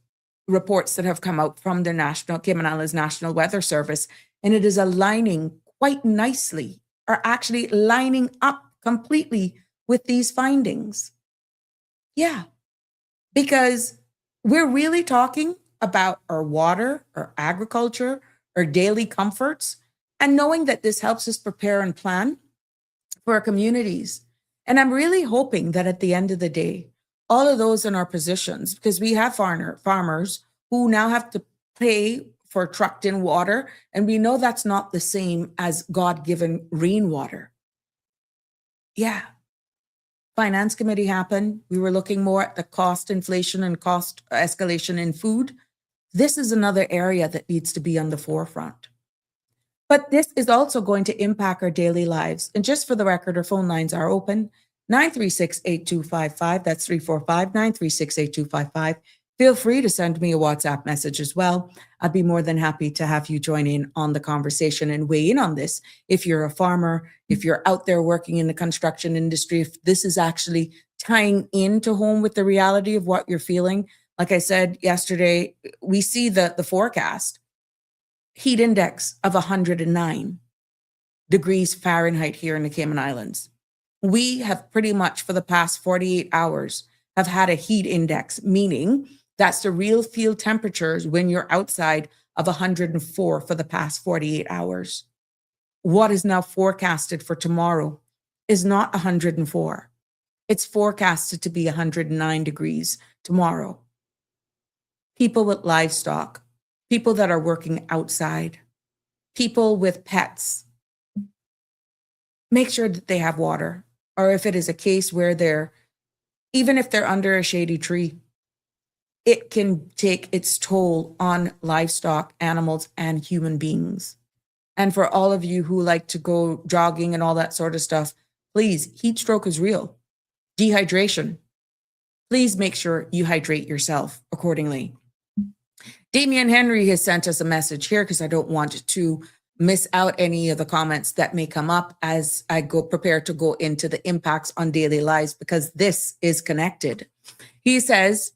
reports that have come out from the Cayman Islands National Weather Service, and it is aligning quite nicely, or actually lining up completely with these findings. Yeah, because we're really talking about our water, our agriculture, our daily comforts, and knowing that this helps us prepare and plan for our communities. And I'm really hoping that at the end of the day, all of those in our positions, because we have farmers who now have to pay for trucked in water, and we know that's not the same as God-given rainwater. Yeah. Finance committee happened. We were looking more at the cost inflation and cost escalation in food. This is another area that needs to be on the forefront. But this is also going to impact our daily lives. And just for the record, our phone lines are open. 936-8255. That's 345-936-8255. Feel free to send me a WhatsApp message as well. I'd be more than happy to have you join in on the conversation and weigh in on this. If you're a farmer, if you're out there working in the construction industry, if this is actually tying into home with the reality of what you're feeling. Like I said yesterday, we see the forecast. Heat index of 109 degrees Fahrenheit here in the Cayman Islands. We have pretty much for the past 48 hours have had a heat index, meaning that's the real field temperatures when you're outside of 104 for the past 48 hours. What is now forecasted for tomorrow is not 104. It's forecasted to be 109 degrees tomorrow. People with livestock, people that are working outside, people with pets, make sure that they have water. or if it is a case where even if they're under a shady tree, it can take its toll on livestock, animals, and human beings. And for all of you who like to go jogging and all that sort of stuff, please, heat stroke is real. Dehydration. Please make sure you hydrate yourself accordingly. Damien Henry has sent us a message here because I don't want to miss out any of the comments that may come up as I go prepare to go into the impacts on daily lives, because this is connected. He says,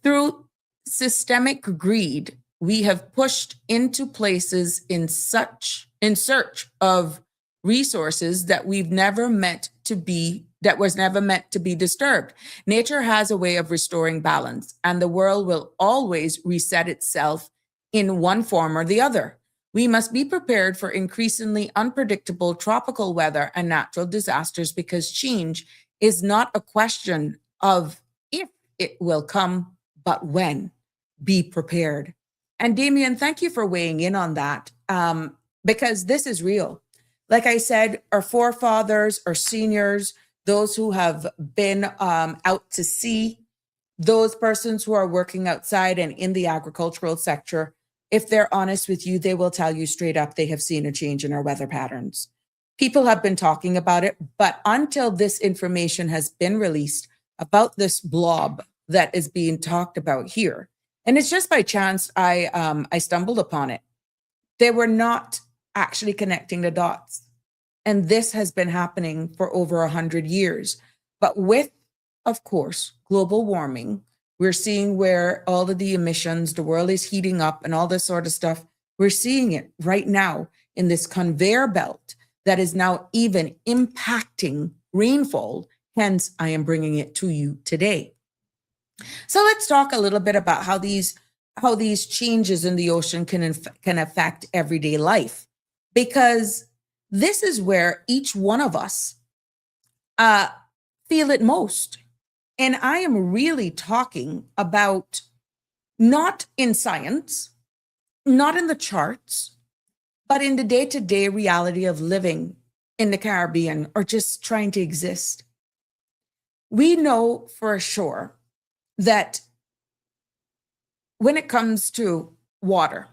through systemic greed, we have pushed into places in search of resources that was never meant to be disturbed. Nature has a way of restoring balance, and the world will always reset itself in one form or the other. We must be prepared for increasingly unpredictable tropical weather and natural disasters, because change is not a question of if it will come, but when. Be prepared. And Damien, thank you for weighing in on that, because this is real. Like I said, our forefathers, our seniors, those who have been out to sea, those persons who are working outside and in the agricultural sector, if they're honest with you, they will tell you straight up they have seen a change in our weather patterns. People have been talking about it, but until this information has been released about this blob that is being talked about here, and it's just by chance I stumbled upon it. They were not actually connecting the dots. And this has been happening for over 100 years. But with, of course, global warming, we're seeing where all of the emissions, the world is heating up and all this sort of stuff. We're seeing it right now in this conveyor belt that is now even impacting rainfall. Hence, I am bringing it to you today. So let's talk a little bit about how these changes in the ocean can affect everyday life, because this is where each one of us feel it most. And I am really talking about not in science, not in the charts, but in the day-to-day reality of living in the Caribbean or just trying to exist. We know for sure that when it comes to water,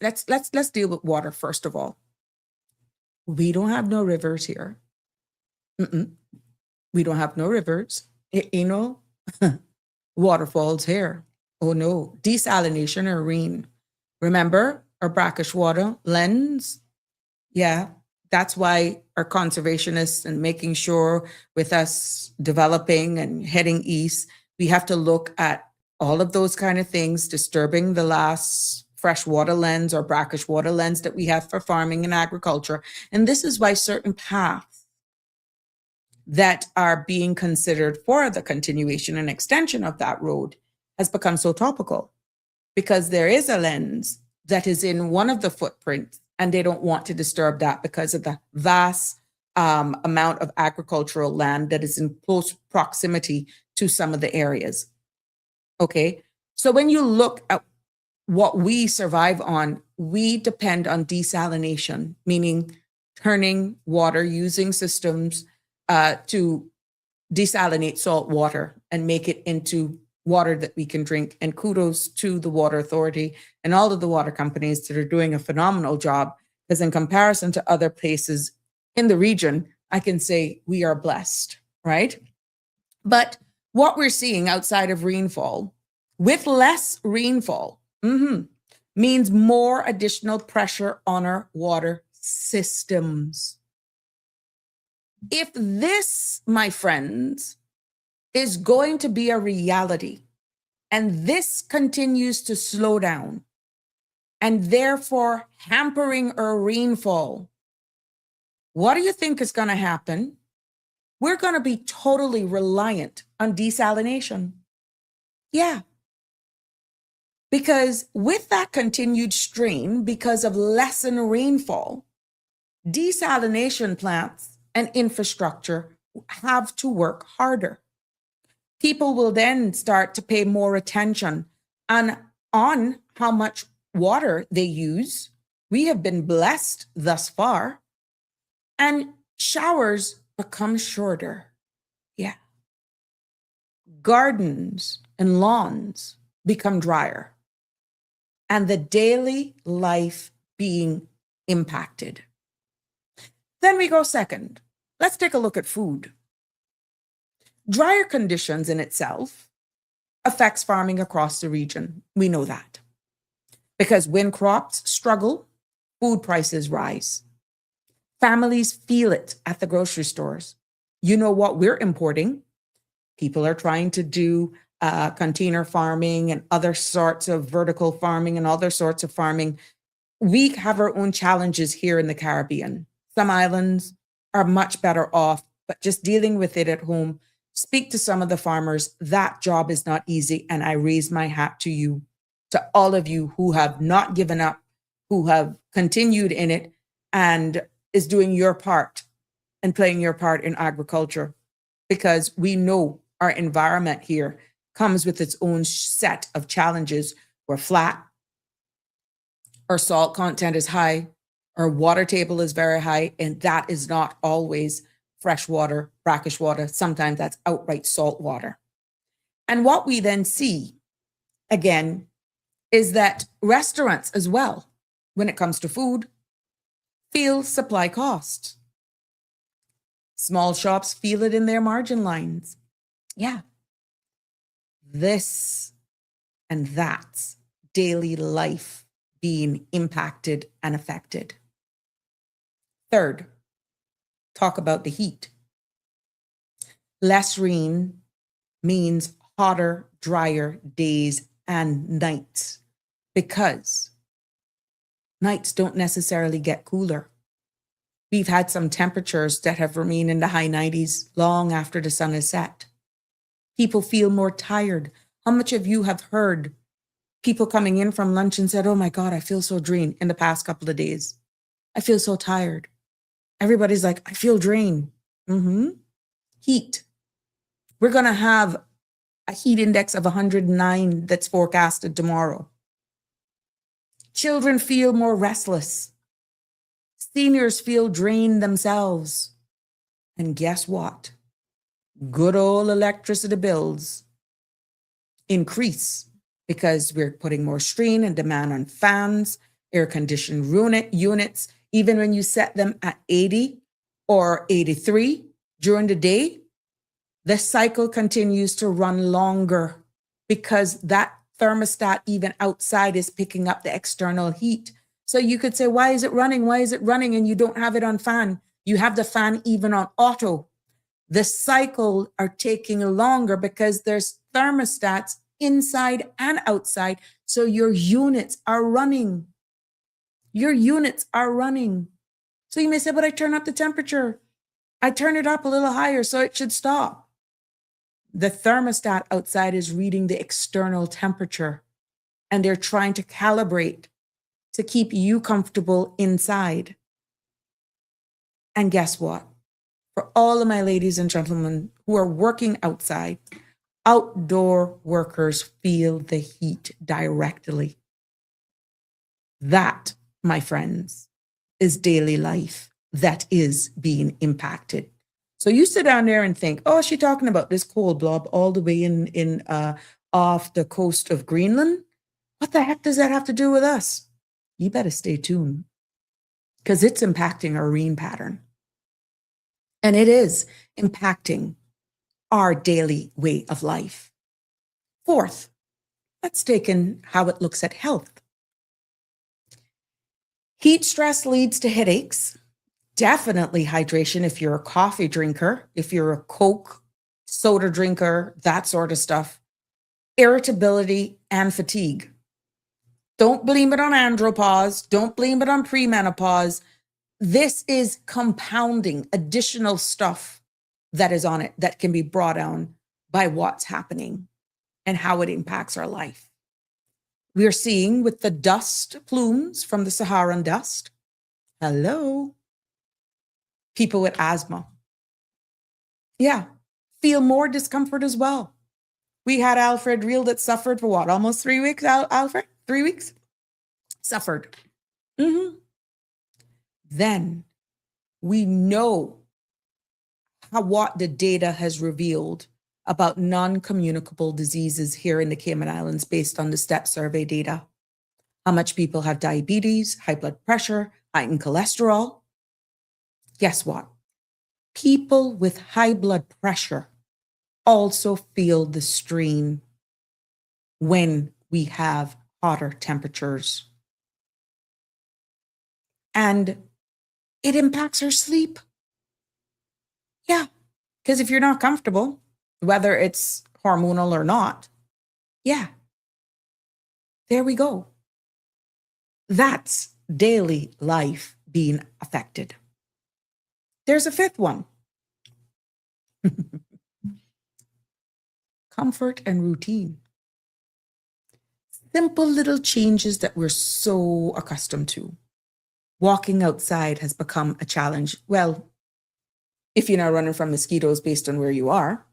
let's deal with water first of all. We don't have no rivers here. We don't have no rivers. Waterfalls here. Oh no, desalination or rain. Remember our brackish water lens? Yeah, that's why our conservationists and making sure with us developing and heading east, we have to look at all of those kind of things, disturbing the last freshwater lens or brackish water lens that we have for farming and agriculture. And this is why certain paths that are being considered for the continuation and extension of that road has become so topical, because there is a lens that is in one of the footprints and they don't want to disturb that because of the vast amount of agricultural land that is in close proximity to some of the areas. Okay, so when you look at what we survive on, we depend on desalination, meaning turning water, using systems to desalinate salt water and make it into water that we can drink. And kudos to the Water Authority and all of the water companies that are doing a phenomenal job, because in comparison to other places in the region, I can say we are blessed, right? But what we're seeing outside of rainfall, with less rainfall, means more additional pressure on our water systems. If this, my friends, is going to be a reality, and this continues to slow down, and therefore hampering our rainfall, what do you think is going to happen? We're going to be totally reliant on desalination. Yeah. Because with that continued strain, because of lessened rainfall, desalination plants and infrastructure have to work harder. People will then start to pay more attention on how much water they use. We have been blessed thus far. And showers becomes shorter. Yeah. Gardens and lawns become drier. And the daily life being impacted. Then we go second. Let's take a look at food. Drier conditions in itself affects farming across the region. We know that. Because when crops struggle, food prices rise. Families feel it at the grocery stores. You know what we're importing? People are trying to do container farming and other sorts of vertical farming and other sorts of farming. We have our own challenges here in the Caribbean. Some islands are much better off, but just dealing with it at home. Speak to some of the farmers. That job is not easy. And I raise my hat to you, to all of you who have not given up, who have continued in it and is doing your part and playing your part in agriculture, because we know our environment here comes with its own set of challenges. We're flat, our salt content is high, our water table is very high, and that is not always fresh water, brackish water. Sometimes that's outright salt water. And what we then see, again, is that restaurants as well, when it comes to food, feel supply costs. Small shops feel it in their margin lines. Yeah. This and that's daily life being impacted and affected. Third, talk about the heat. Less rain means hotter, drier days and nights, because nights don't necessarily get cooler. We've had some temperatures that have remained in the high 90s long after the sun is set. People feel more tired. How much of you have heard people coming in from lunch and said, oh my God, I feel so drained in the past couple of days. I feel so tired. Everybody's like, I feel drained. Heat. We're going to have a heat index of 109 that's forecasted tomorrow. Children feel more restless. Seniors feel drained themselves. And guess what? Good old electricity bills increase because we're putting more strain and demand on fans, air-conditioned units. Even when you set them at 80 or 83 during the day, the cycle continues to run longer because that thermostat even outside is picking up the external heat. So you could say, why is it running? Why is it running? And you don't have it on fan. You have the fan even on auto. The cycle are taking longer because there's thermostats inside and outside. So your units are running. Your units are running. So you may say, but I turn up the temperature. I turn it up a little higher, so it should stop. The thermostat outside is reading the external temperature, and they're trying to calibrate to keep you comfortable inside. And guess what? For all of my ladies and gentlemen who are working outside, outdoor workers feel the heat directly. That, my friends, is daily life that is being impacted. So you sit down there and think, oh, she's talking about this cold blob all the way in off the coast of Greenland. What the heck does that have to do with us? You better stay tuned, because it's impacting our rain pattern. And it is impacting our daily way of life. Fourth, let's take in how it looks at health. Heat stress leads to headaches. Definitely hydration if you're a coffee drinker, if you're a Coke, soda drinker, that sort of stuff. Irritability and fatigue. Don't blame it on andropause. Don't blame it on premenopause. This is compounding additional stuff that is on it that can be brought on by what's happening and how it impacts our life. We are seeing with the dust plumes from the Saharan dust, hello, people with asthma. Yeah, feel more discomfort as well. We had Alfred Real that suffered for what, almost 3 weeks, Alfred? 3 weeks? Suffered. Then we know what the data has revealed about non-communicable diseases here in the Cayman Islands based on the STEP survey data. How much people have diabetes, high blood pressure, heightened cholesterol. Guess what? People with high blood pressure also feel the strain when we have hotter temperatures. And it impacts our sleep. Yeah, because if you're not comfortable, whether it's hormonal or not, yeah, there we go. That's daily life being affected. There's a fifth one. Comfort and routine. Simple little changes that we're so accustomed to. Walking outside has become a challenge. Well, if you're not running from mosquitoes based on where you are.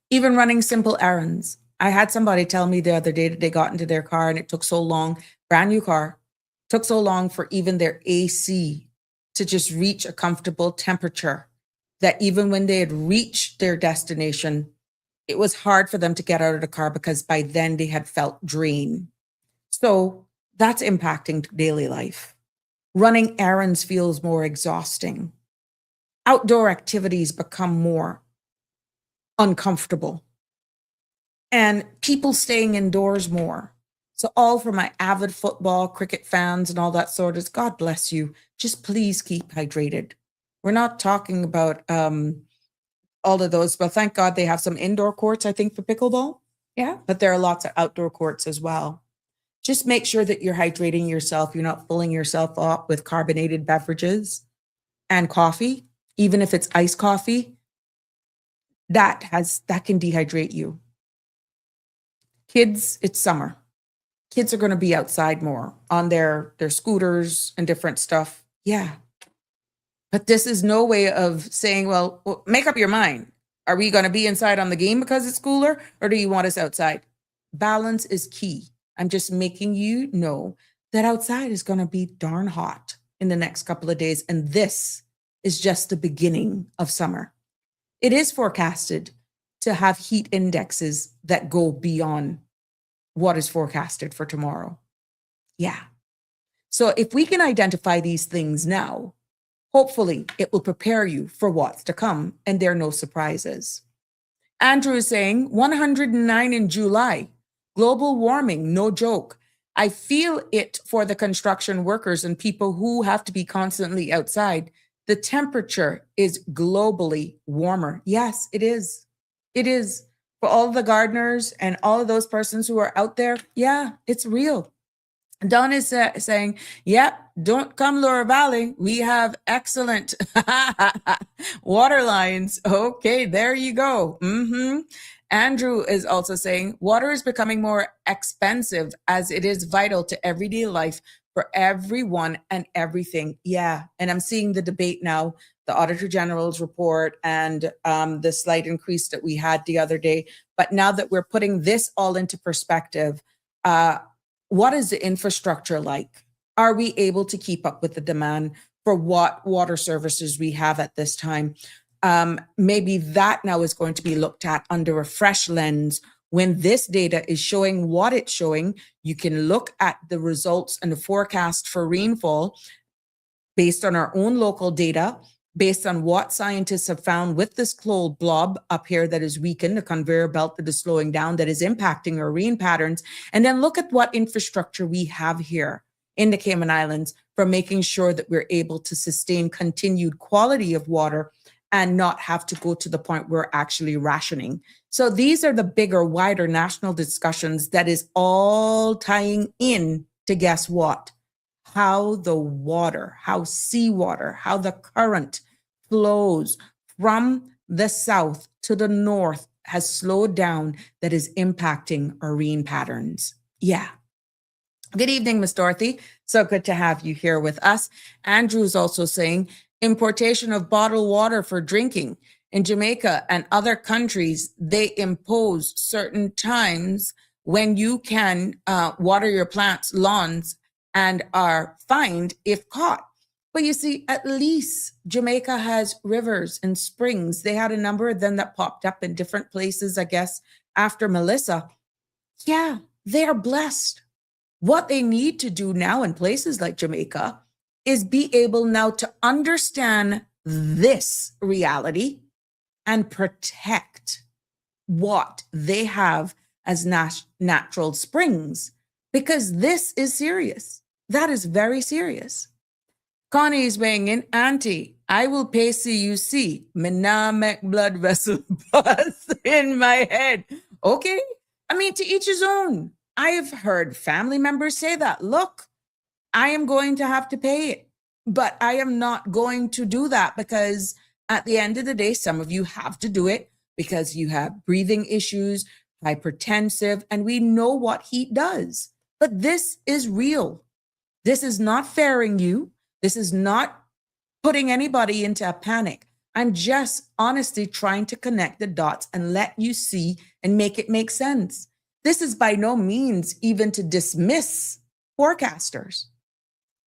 Even running simple errands. I had somebody tell me the other day that they got into their car and it took so long, brand new car, took so long for even their AC to just reach a comfortable temperature that even when they had reached their destination, it was hard for them to get out of the car because by then they had felt drained. So that's impacting daily life. Running errands feels more exhausting. Outdoor activities become more uncomfortable. And people staying indoors more. So all for my avid football, cricket fans and all that sort of, God bless you. Just please keep hydrated. We're not talking about all of those, but thank God they have some indoor courts, I think, for pickleball. Yeah, but there are lots of outdoor courts as well. Just make sure that you're hydrating yourself. You're not filling yourself up with carbonated beverages and coffee, even if it's iced coffee. That can dehydrate you. Kids, it's summer. Kids are going to be outside more on their scooters and different stuff. Yeah. But this is no way of saying, well, make up your mind. Are we going to be inside on the game because it's cooler, or do you want us outside? Balance is key. I'm just making you know that outside is going to be darn hot in the next couple of days. And this is just the beginning of summer. It is forecasted to have heat indexes that go beyond what is forecasted for tomorrow. Yeah. So if we can identify these things now, hopefully it will prepare you for what's to come, and there are no surprises. Andrew is saying 109 in July, global warming, no joke. I feel it for the construction workers and people who have to be constantly outside. The temperature is globally warmer. Yes, it is. It is. For all the gardeners and all of those persons who are out there, yeah, it's real. Don is saying, yep, don't come Lower Valley. We have excellent water lines. Okay, there you go. Andrew is also saying, water is becoming more expensive as it is vital to everyday life for everyone and everything. Yeah, and I'm seeing the debate now, the Auditor General's report and the slight increase that we had the other day. But now that we're putting this all into perspective, what is the infrastructure like? Are we able to keep up with the demand for what water services we have at this time? Maybe that now is going to be looked at under a fresh lens. When this data is showing what it's showing, you can look at the results and the forecast for rainfall based on our own local data, based on what scientists have found with this cold blob up here that is weakened, the conveyor belt that is slowing down, that is impacting our rain patterns, and then look at what infrastructure we have here in the Cayman Islands for making sure that we're able to sustain continued quality of water and not have to go to the point where we're actually rationing. So these are the bigger, wider national discussions that is all tying in to guess what? How the water, how seawater, how the current flows from the south to the north has slowed down, that is impacting our rain patterns. Yeah. Good evening, Miss Dorothy. So good to have you here with us. Andrew is also saying importation of bottled water for drinking. In Jamaica and other countries, they impose certain times when you can water your plants, lawns, and are fined if caught. But you see, at least Jamaica has rivers and springs. They had a number of them that popped up in different places, I guess, after Melissa. Yeah, they are blessed. What they need to do now in places like Jamaica is be able now to understand this reality and protect what they have as natural springs, because this is serious. That is very serious. Connie is weighing in. Auntie, I will pay CUC. Me nah make blood vessel bust in my head. Okay. I mean, to each his own. I have heard family members say that. Look, I am going to have to pay it, but I am not going to do that, because at the end of the day, some of you have to do it because you have breathing issues, hypertensive, and we know what heat does. But this is real. This is not fairing you. This is not putting anybody into a panic. I'm just honestly trying to connect the dots and let you see and make it make sense. This is by no means even to dismiss forecasters.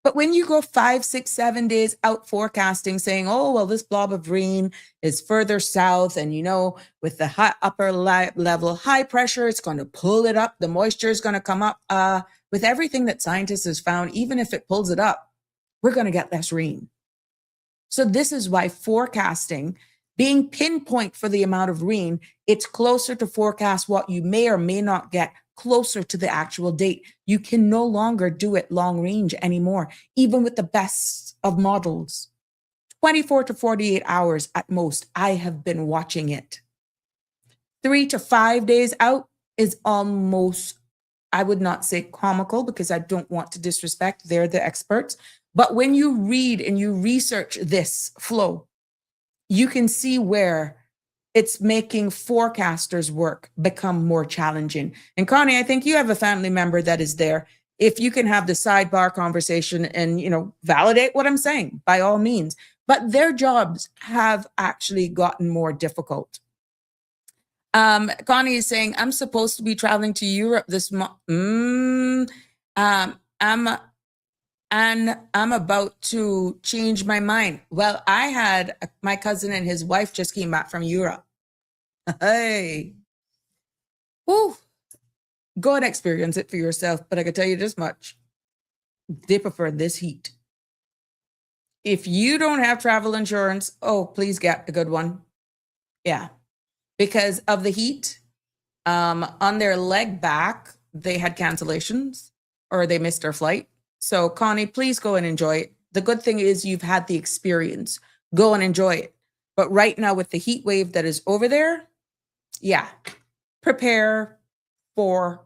But when you go 5, 6, 7 days out forecasting, saying, oh, well, this blob of rain is further south, and, you know, with the upper level high pressure, it's going to pull it up. The moisture is going to come up. With everything that scientists have found, even if it pulls it up, we're going to get less rain. So this is why forecasting, being pinpoint for the amount of rain, it's closer to forecast what you may or may not get closer to the actual date. You can no longer do it long range anymore, even with the best of models. 24 to 48 hours at most, I have been watching it. 3 to 5 days out is almost, I would not say comical, because I don't want to disrespect, they're the experts. But when you read and you research this flow, you can see where it's making forecasters' work become more challenging. And Connie, I think you have a family member that is there. If you can have the sidebar conversation and, you know, validate what I'm saying, by all means. But their jobs have actually gotten more difficult. Connie is saying, I'm supposed to be traveling to Europe this month. I'm about to change my mind. Well, I had my cousin and his wife just came back from Europe. Hey, woo. Go and experience it for yourself. But I can tell you this much. They prefer this heat. If you don't have travel insurance, oh, please get a good one. Yeah. Because of the heat, on their leg back, they had cancellations or they missed their flight. So Connie, please go and enjoy it. The good thing is you've had the experience. Go and enjoy it. But right now with the heat wave that is over there, yeah, prepare to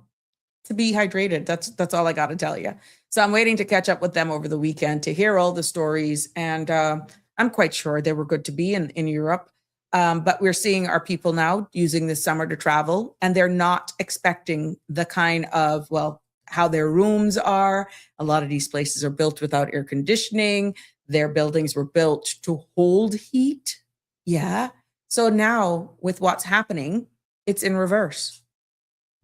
be hydrated. That's all I got to tell you. So I'm waiting to catch up with them over the weekend to hear all the stories. And I'm quite sure they were good to be in Europe. But we're seeing our people now using this summer to travel, and they're not expecting the kind of, well, how their rooms are. A lot of these places are built without air conditioning. Their buildings were built to hold heat. Yeah. So now with what's happening, it's in reverse.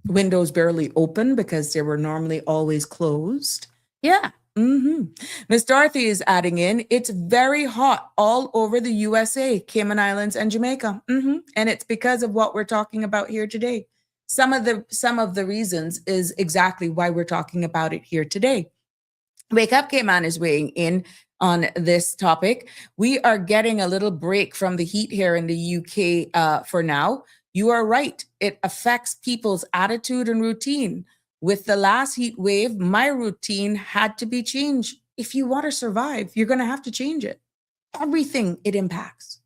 Windows barely open because they were normally always closed. Yeah. Miss Dorothy is adding in, it's very hot all over the USA, Cayman Islands and Jamaica. And it's because of what we're talking about here today. Some of the reasons is exactly why we're talking about it here today. Wake Up Cayman is weighing in on this topic. We are getting a little break from the heat here in the UK for now. You are right. It affects people's attitude and routine. With the last heat wave, my routine had to be changed. If you want to survive, you're going to have to change it. Everything it impacts.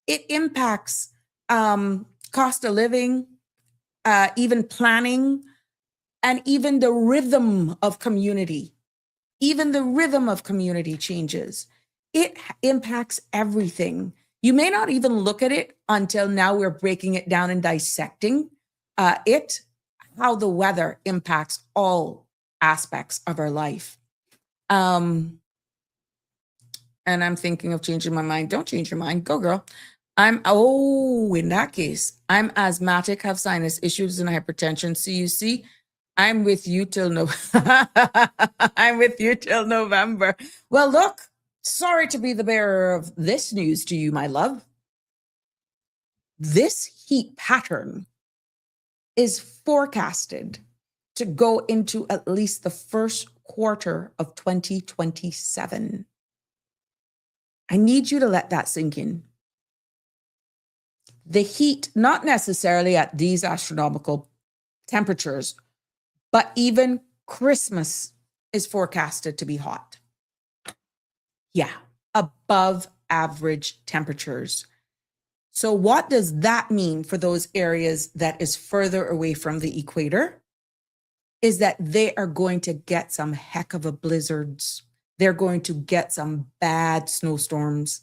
It impacts cost of living, even planning, and even the rhythm of community. Even the rhythm of community changes. It impacts everything. You may not even look at it until now we're breaking it down and dissecting how the weather impacts all aspects of our life. And I'm thinking of changing my mind. Don't change your mind. Go, girl. In that case, I'm asthmatic, have sinus issues and hypertension. So you see, I'm with you till I'm with you till November. Well, look, Sorry to be the bearer of this news to you, my love. This heat pattern is forecasted to go into at least the first quarter of 2027. I need you to let that sink in. The heat, not necessarily at these astronomical temperatures, but even Christmas is forecasted to be hot. Yeah, above average temperatures. So what does that mean for those areas that is further away from the equator? Is that they are going to get some heck of a blizzards. They're going to get some bad snowstorms.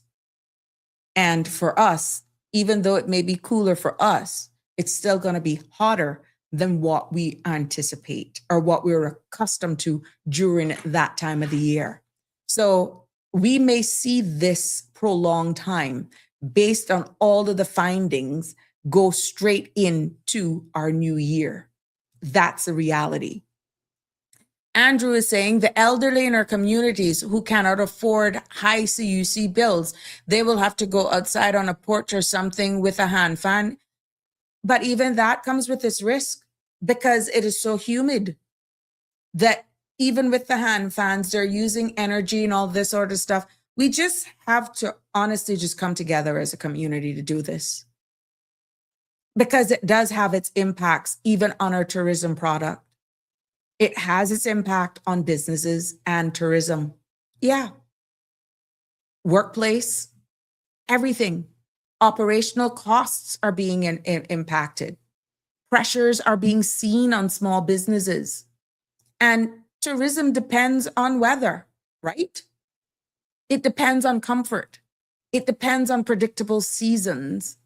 And for us, even though it may be cooler for us, it's still going to be hotter than what we anticipate or what we're accustomed to during that time of the year. So we may see this prolonged time based on all of the findings go straight into our new year. That's a reality. Andrew is saying the elderly in our communities who cannot afford high CUC bills, they will have to go outside on a porch or something with a hand fan. But even that comes with this risk because it is so humid that even with the hand fans, they're using energy and all this sort of stuff. We just have to honestly just come together as a community to do this because it does have its impacts even on our tourism product. It has its impact on businesses and tourism. Yeah. Workplace, everything. Operational costs are being impacted. Pressures are being seen on small businesses. And tourism depends on weather, right? It depends on comfort. It depends on predictable seasons.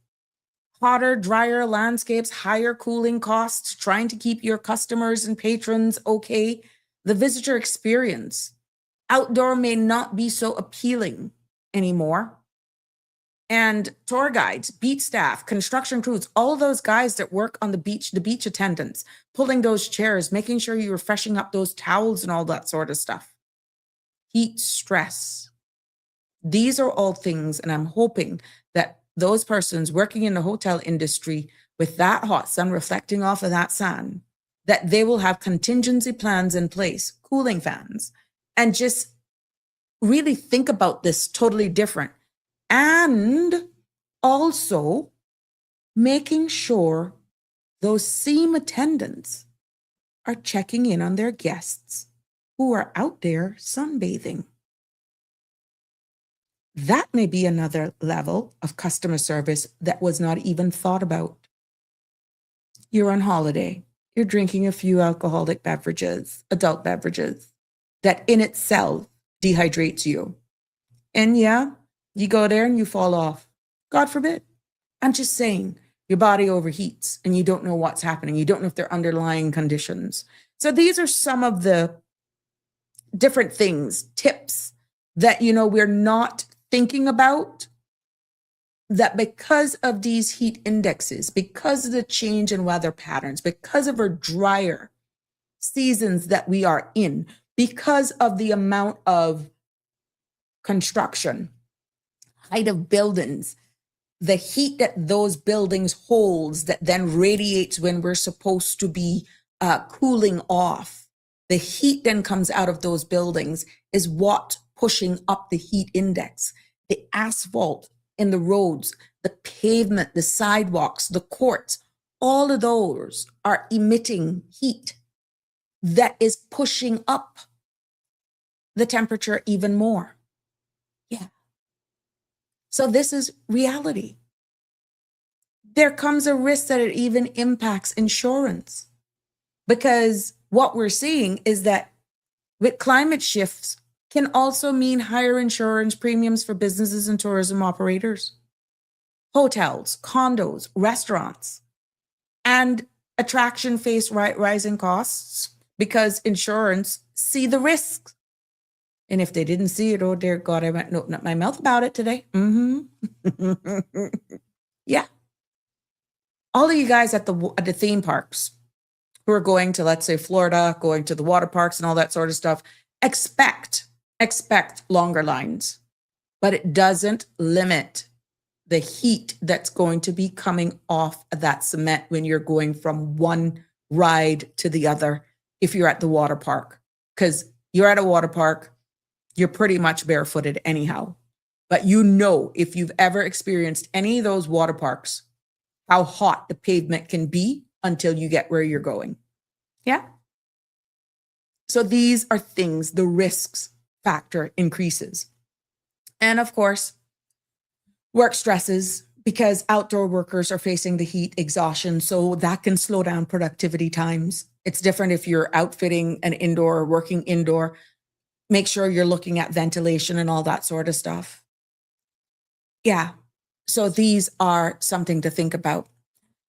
Hotter, drier landscapes, higher cooling costs, trying to keep your customers and patrons okay. The visitor experience. Outdoor may not be so appealing anymore. And tour guides, beach staff, construction crews, all those guys that work on the beach attendants, pulling those chairs, making sure you're freshening up those towels and all that sort of stuff. Heat stress. These are all things, and I'm hoping that those persons working in the hotel industry with that hot sun reflecting off of that sand, that they will have contingency plans in place, cooling fans, and just really think about this totally different. And also making sure those same attendants are checking in on their guests who are out there sunbathing. That may be another level of customer service that was not even thought about. You're on holiday. You're drinking a few alcoholic beverages, adult beverages, that in itself dehydrates you. And yeah, you go there and you fall off. God forbid. I'm just saying, your body overheats and you don't know what's happening. You don't know if there are underlying conditions. So these are some of the different things, tips that, we're not thinking about, that because of these heat indexes, because of the change in weather patterns, because of our drier seasons that we are in, because of the amount of construction, height of buildings, the heat that those buildings holds that then radiates when we're supposed to be cooling off. The heat then comes out of those buildings is what pushing up the heat index. The asphalt in the roads, the pavement, the sidewalks, the courts, all of those are emitting heat that is pushing up the temperature even more. Yeah. So this is reality. There comes a risk that it even impacts insurance, because what we're seeing is that with climate shifts can also mean higher insurance premiums for businesses and tourism operators, hotels, condos, restaurants, and attraction face rising costs because insurance see the risks. And if they didn't see it, oh dear God, I went open up my mouth about it today. Yeah. All of you guys at the theme parks who are going to, let's say, Florida, going to the water parks and all that sort of stuff, expect longer lines. but it doesn't limit the heat that's going to be coming off of that cement when you're going from one ride to the other if you're at the water park. Because you're at a water park, you're pretty much barefooted anyhow. But you know, if you've ever experienced any of those water parks, how hot the pavement can be until you get where you're going. Yeah. So these are things, the risks factor increases. And of course, work stresses, because outdoor workers are facing the heat exhaustion. So that can slow down productivity times. It's different if you're outfitting an indoor or working indoor. Make sure you're looking at ventilation and all that sort of stuff. Yeah. So these are something to think about.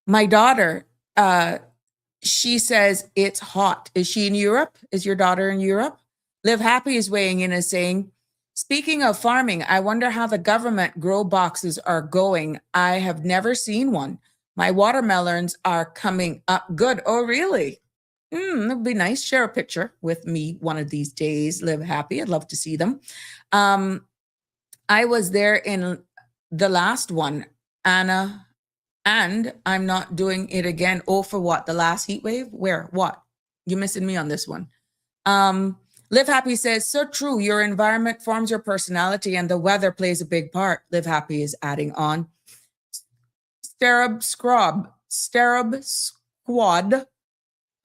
My daughter, she says it's hot. Is she in Europe? Is your daughter in Europe? 𝗪𝗵𝗲 is weighing in and saying, speaking of farming, I wonder how the government grow boxes are going. I have never seen one. My watermelons are coming up good. Oh, really? It'd be nice. Share a picture with me one of these days. 𝗪𝗵𝗲. I'd love to see them. I was there in the last one, Anna, and I'm not doing it again. Oh, for what? The last heat wave? Where? What? You're missing me on this one. 𝗪𝗵𝗲 says, so true. Your environment forms your personality and the weather plays a big part. 𝗪𝗵𝗲 is adding on. 𝗪𝗵𝗁.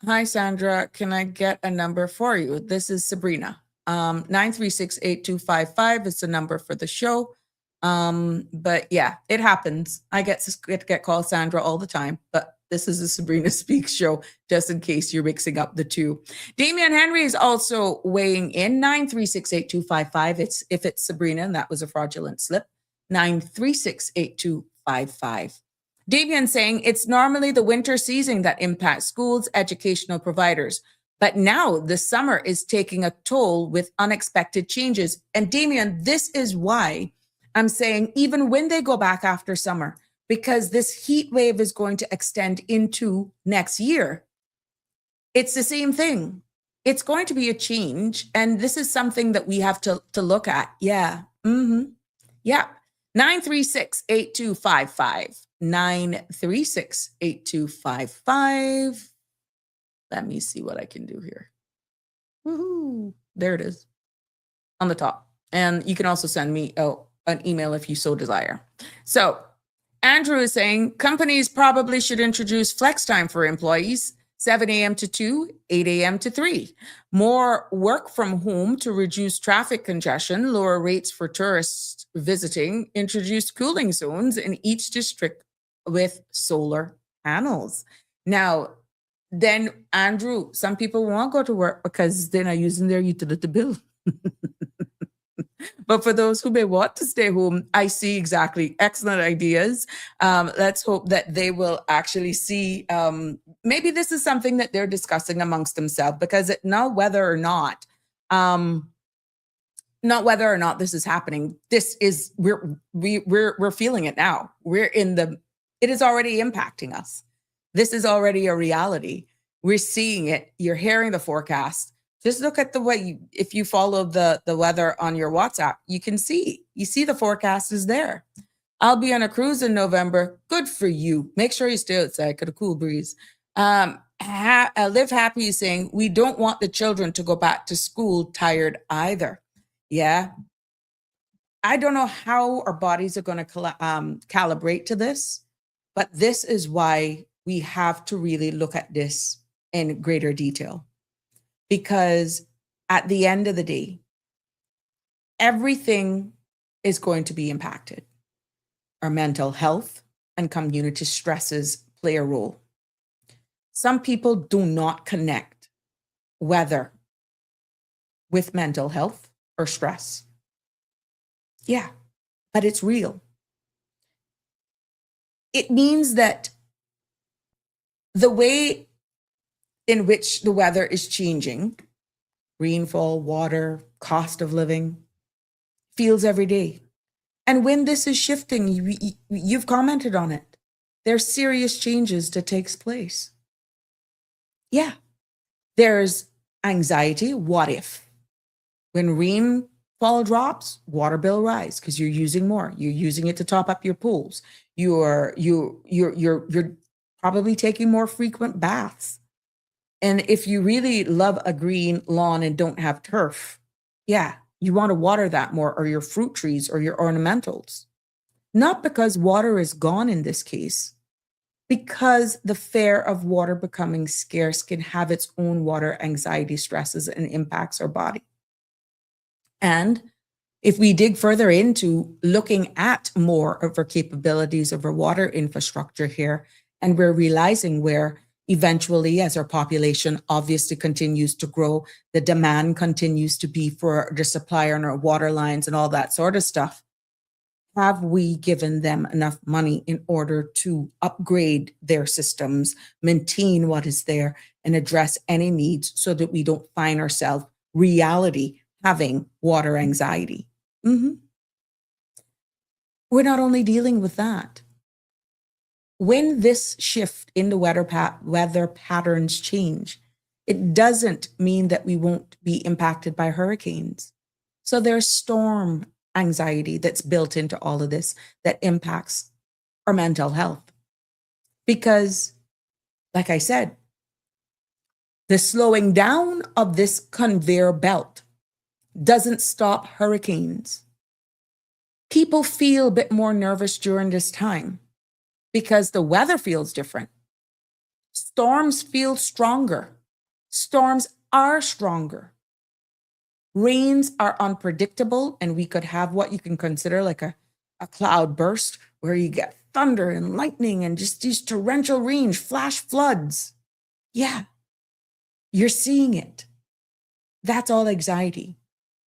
Hi, Sandra. Can I get a number for you? This is Sabrina. 936-8255 is the number for the show. But yeah, it happens. I get called Sandra all the time, but this is a Sabrina Speaks show, just in case you're mixing up the two. Damian Henry is also weighing in. 936-8255. If it's Sabrina, and that was a fraudulent slip. 936-8255. Damian saying it's normally the winter season that impacts schools, educational providers. But now the summer is taking a toll with unexpected changes. And Damian, this is why I'm saying even when they go back after summer, because this heat wave is going to extend into next year. It's the same thing. It's going to be a change. And this is something that we have to look at. Yeah. Yeah. 936-8255. 936-8255. Let me see what I can do here. Woohoo. There it is on the top. And you can also send me an email if you so desire. So Andrew is saying companies probably should introduce flex time for employees, 7 a.m. to 2, 8 a.m. to 3. More work from home to reduce traffic congestion, lower rates for tourists visiting, introduce cooling zones in each district with solar panels. Now, then, Andrew, some people won't go to work because they're not using their utility bill. But for those who may want to stay home, I see exactly excellent ideas. Let's hope that they will actually see, maybe this is something that they're discussing amongst themselves, because not whether or not this is happening, this is, we're feeling it now. It is already impacting us. This is already a reality. We're seeing it. You're hearing the forecast. Just look at the way, if you follow the weather on your WhatsApp, you see the forecast is there. I'll be on a cruise in November. Good for you. Make sure you stay outside, get a cool breeze. 𝗪𝗵𝗲 is saying, we don't want the children to go back to school tired either. Yeah. I don't know how our bodies are going to calibrate to this, but this is why we have to really look at this in greater detail. Because at the end of the day, everything is going to be impacted. Our mental health and community stresses play a role. Some people do not connect weather with mental health or stress. Yeah, but it's real. It means that the way in which the weather is changing, rainfall, water, cost of living, feels every day. And when this is shifting, you've commented on it. There's serious changes that takes place. Yeah. There's anxiety. What if? When rain Fall drops, water bill rise because you're using more. You're using it to top up your pools. You're probably taking more frequent baths. And if you really love a green lawn and don't have turf, yeah, you want to water that more, or your fruit trees or your ornamentals. Not because water is gone in this case, because the fear of water becoming scarce can have its own water anxiety stresses and impacts our body. And if we dig further into looking at more of our capabilities of our water infrastructure here, and we're realizing where eventually, as our population obviously continues to grow, the demand continues to be for the supply on our water lines and all that sort of stuff. Have we given them enough money in order to upgrade their systems, maintain what is there, and address any needs so that we don't find ourselves reality having water anxiety? We're not only dealing with that. When this shift in the weather patterns change, it doesn't mean that we won't be impacted by hurricanes. So there's storm anxiety that's built into all of this that impacts our mental health. Because, like I said, the slowing down of this conveyor belt doesn't stop hurricanes. People feel a bit more nervous during this time because the weather feels different. Storms feel stronger. Storms are stronger. Rains are unpredictable, and we could have what you can consider like a cloud burst where you get thunder and lightning and just these torrential rains, flash floods. Yeah, you're seeing it. That's all anxiety.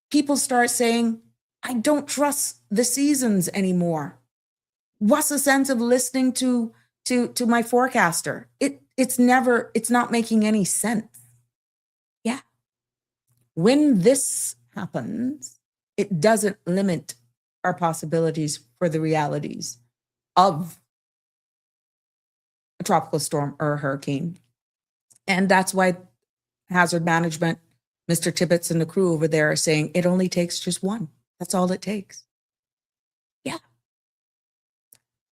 People start saying, I don't trust the seasons anymore. What's the sense of listening to my forecaster? It's not making any sense. Yeah. When this happens, it doesn't limit our possibilities for the realities of a tropical storm or a hurricane. And that's why hazard management, Mr. Tibbetts and the crew over there are saying it only takes just one. That's all it takes. Yeah.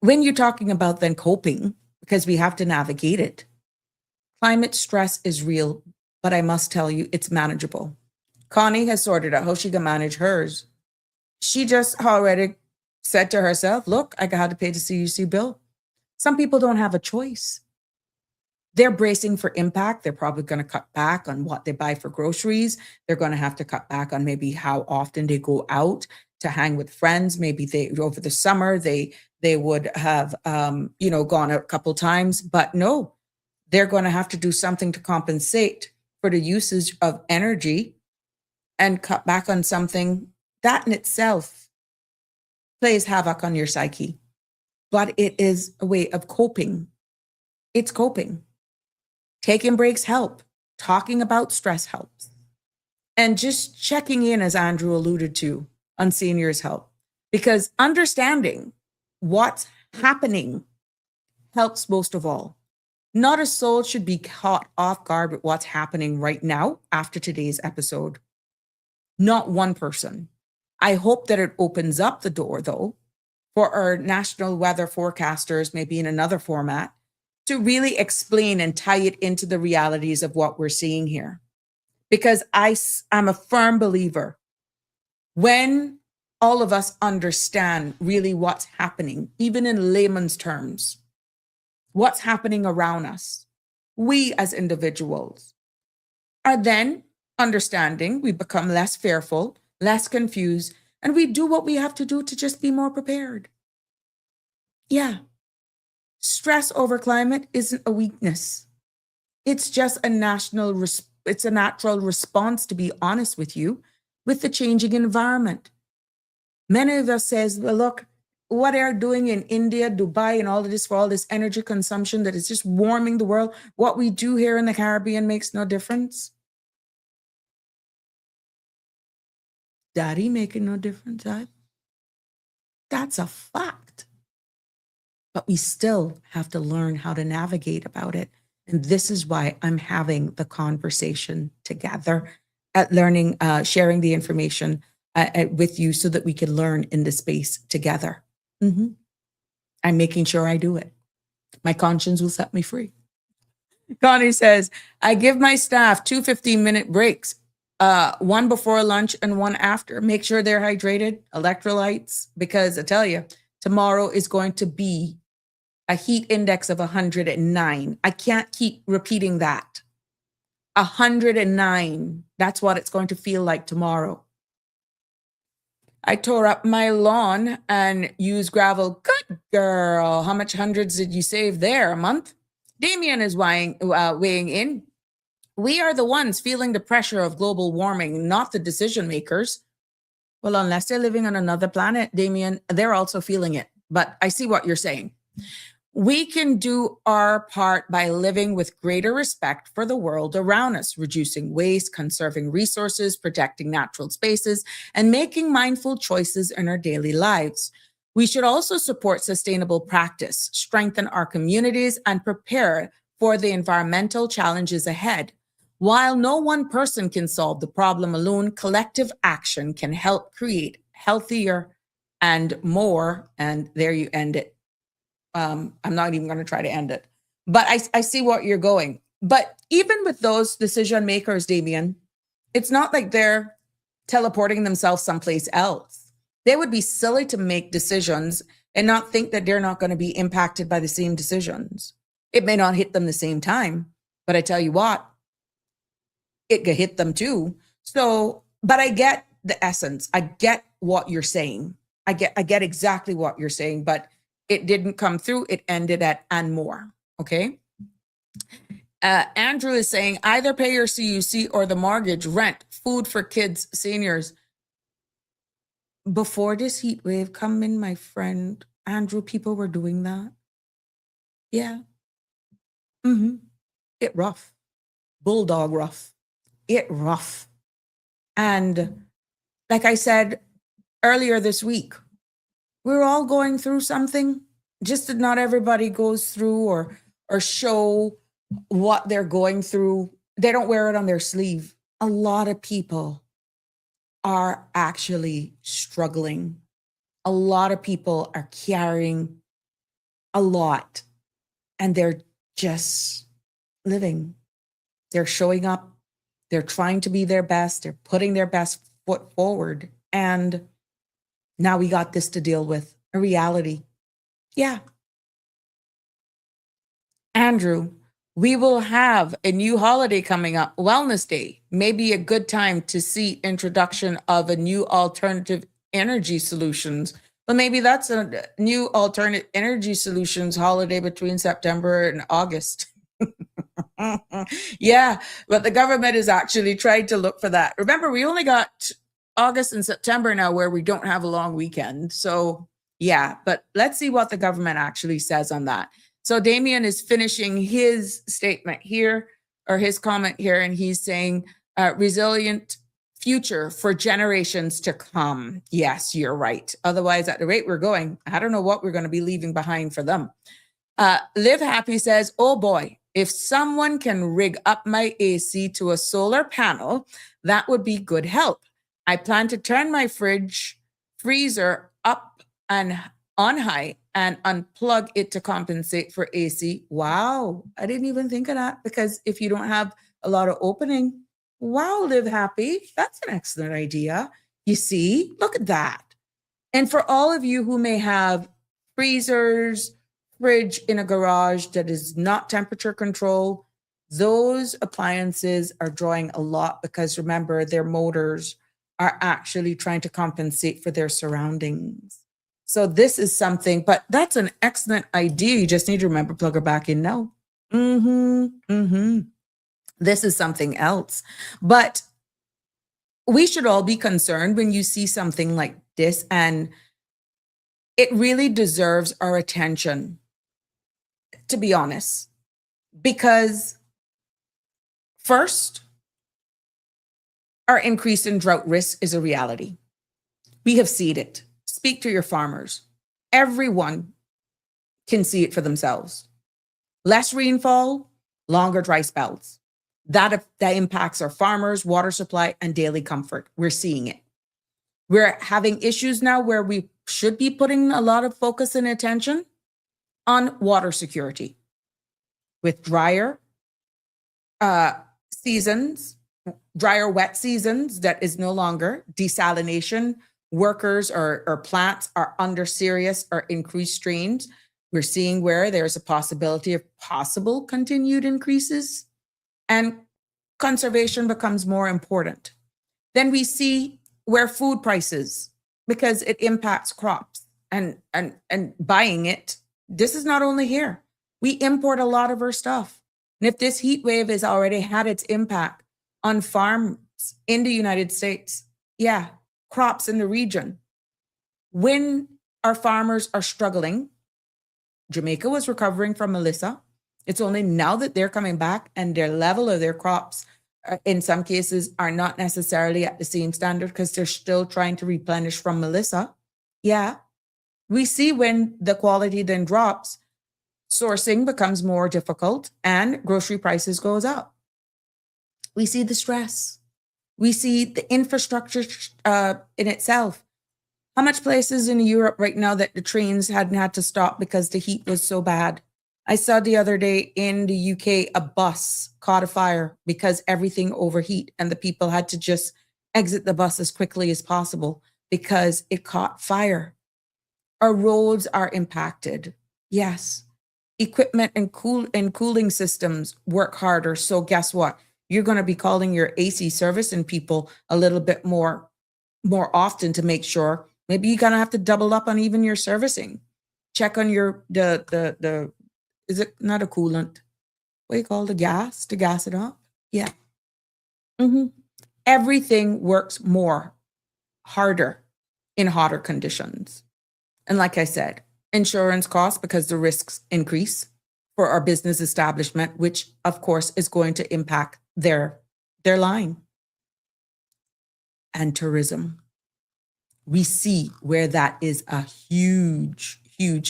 When you're talking about then coping, because we have to navigate it, climate stress is real, but I must tell you, it's manageable. Connie has sorted out how she can manage hers. She just already said to herself, look, I got to pay the CUC bill. Some people don't have a choice. They're bracing for impact. They're probably going to cut back on what they buy for groceries. They're going to have to cut back on maybe how often they go out to hang with friends. Maybe they over the summer, they would have, gone a couple times, but no, they're going to have to do something to compensate for the usage of energy and cut back on something that in itself plays havoc on your psyche. But it is a way of coping. It's coping. Taking breaks help. Talking about stress helps. And just checking in, as Andrew alluded to, on seniors help. Because understanding what's happening helps most of all. Not a soul should be caught off guard with what's happening right now after today's episode. Not one person. I hope that it opens up the door, though, for our national weather forecasters, maybe in another format, to really explain and tie it into the realities of what we're seeing here. Because I'm a firm believer, when all of us understand really what's happening, even in layman's terms, what's happening around us, we as individuals are then understanding, we become less fearful, less confused, and we do what we have to do to just be more prepared. Yeah. Stress over climate isn't a weakness. It's just a natural response, to be honest with you, with the changing environment. Many of us says, well, look, what they're doing in India, Dubai, and all of this for all this energy consumption that is just warming the world. What we do here in the Caribbean makes no difference. Daddy making no difference, huh? That's a fact. But we still have to learn how to navigate about it. And this is why I'm having the conversation together at learning, sharing the information with you so that we can learn in this space together. I'm making sure I do it. My conscience will set me free. Connie says, I give my staff 2 15-minute breaks, one before lunch and one after. Make sure they're hydrated, electrolytes, because I tell you, tomorrow is going to be a heat index of 109. I can't keep repeating that. 109. That's what it's going to feel like tomorrow. I tore up my lawn and used gravel. Good girl. How much hundreds did you save there? A month? Damien is weighing in. We are the ones feeling the pressure of global warming, not the decision makers. Well, unless they're living on another planet, Damien, they're also feeling it. But I see what you're saying. We can do our part by living with greater respect for the world around us, reducing waste, conserving resources, protecting natural spaces, and making mindful choices in our daily lives. We should also support sustainable practice, strengthen our communities, and prepare for the environmental challenges ahead. While no one person can solve the problem alone, collective action can help create healthier and more, and there you end it. I'm not even going to try to end it, but I see what you're going. But even with those decision makers, Damien, it's not like they're teleporting themselves someplace else. They would be silly to make decisions and not think that they're not going to be impacted by the same decisions. It may not hit them the same time, but I tell you what, it could hit them too. So, but I get the essence. I get what you're saying. I get exactly what you're saying, but it didn't come through. It ended at and more. Okay. Andrew is saying either pay your CUC or the mortgage, rent, food for kids, seniors. Before this heat wave come in, my friend, Andrew, people were doing that. Yeah. It rough. Bulldog rough. It rough. And like I said earlier this week, we're all going through something, just that not everybody goes through or show what they're going through. They don't wear it on their sleeve. A lot of people are actually struggling. A lot of people are carrying a lot, and they're just living. They're showing up. They're trying to be their best. They're putting their best foot forward. And now we got this to deal with, a reality. Yeah. Andrew, we will have a new holiday coming up, Wellness Day. Maybe a good time to see introduction of a new alternative energy solutions. Well, maybe that's a new alternative energy solutions holiday between September and August. Yeah, but the government is actually trying to look for that. Remember, we only got August and September now where we don't have a long weekend. So yeah, but let's see what the government actually says on that. So Damien is finishing his statement here, or his comment here, and he's saying resilient future for generations to come. Yes, you're right. Otherwise, at the rate we're going, I don't know what we're going to be leaving behind for them. Live Happy says, oh boy, if someone can rig up my AC to a solar panel, that would be good help. I plan to turn my freezer up and on high and unplug it to compensate for AC. Wow, I didn't even think of that, because if you don't have a lot of opening, wow, Live Happy, that's an excellent idea. You see, look at that. And for all of you who may have freezers, fridge in a garage that is not temperature controlled, those appliances are drawing a lot, because remember, their motors are actually trying to compensate for their surroundings. So this is something, but that's an excellent idea. You just need to remember, plug her back in now. This is something else. But we should all be concerned when you see something like this, and it really deserves our attention, to be honest, because first, our increase in drought risk is a reality. We have seen it. Speak to your farmers. Everyone can see it for themselves. Less rainfall, longer dry spells. That impacts our farmers, water supply, and daily comfort. We're seeing it. We're having issues now where we should be putting a lot of focus and attention on water security with drier seasons, drier wet seasons that is no longer desalination. Workers or plants are under serious or increased strains. We're seeing where there's a possibility of possible continued increases, and conservation becomes more important. Then we see where food prices, because it impacts crops and buying it. This is not only here. We import a lot of our stuff. And if this heat wave has already had its impact on farms in the United States, yeah, crops in the region. When our farmers are struggling, Jamaica was recovering from Melissa. It's only now that they're coming back and their level of their crops, in some cases, are not necessarily at the same standard because they're still trying to replenish from Melissa. Yeah, we see when the quality then drops, sourcing becomes more difficult and grocery prices goes up. We see the stress. We see the infrastructure in itself. How much places in Europe right now that the trains hadn't had to stop because the heat was so bad? I saw the other day in the UK, a bus caught a fire because everything overheat and the people had to just exit the bus as quickly as possible because it caught fire. Our roads are impacted. Yes. Equipment and cooling systems work harder. So guess what? You're going to be calling your AC service and people a little bit more often to make sure. Maybe you're going to have to double up on even your servicing. Check on your, is it not a coolant? What do you call the gas to gas it up? Yeah. Everything works harder in hotter conditions. And like I said, insurance costs because the risks increase for our business establishment, which of course is going to impact their line. And tourism. We see where that is a huge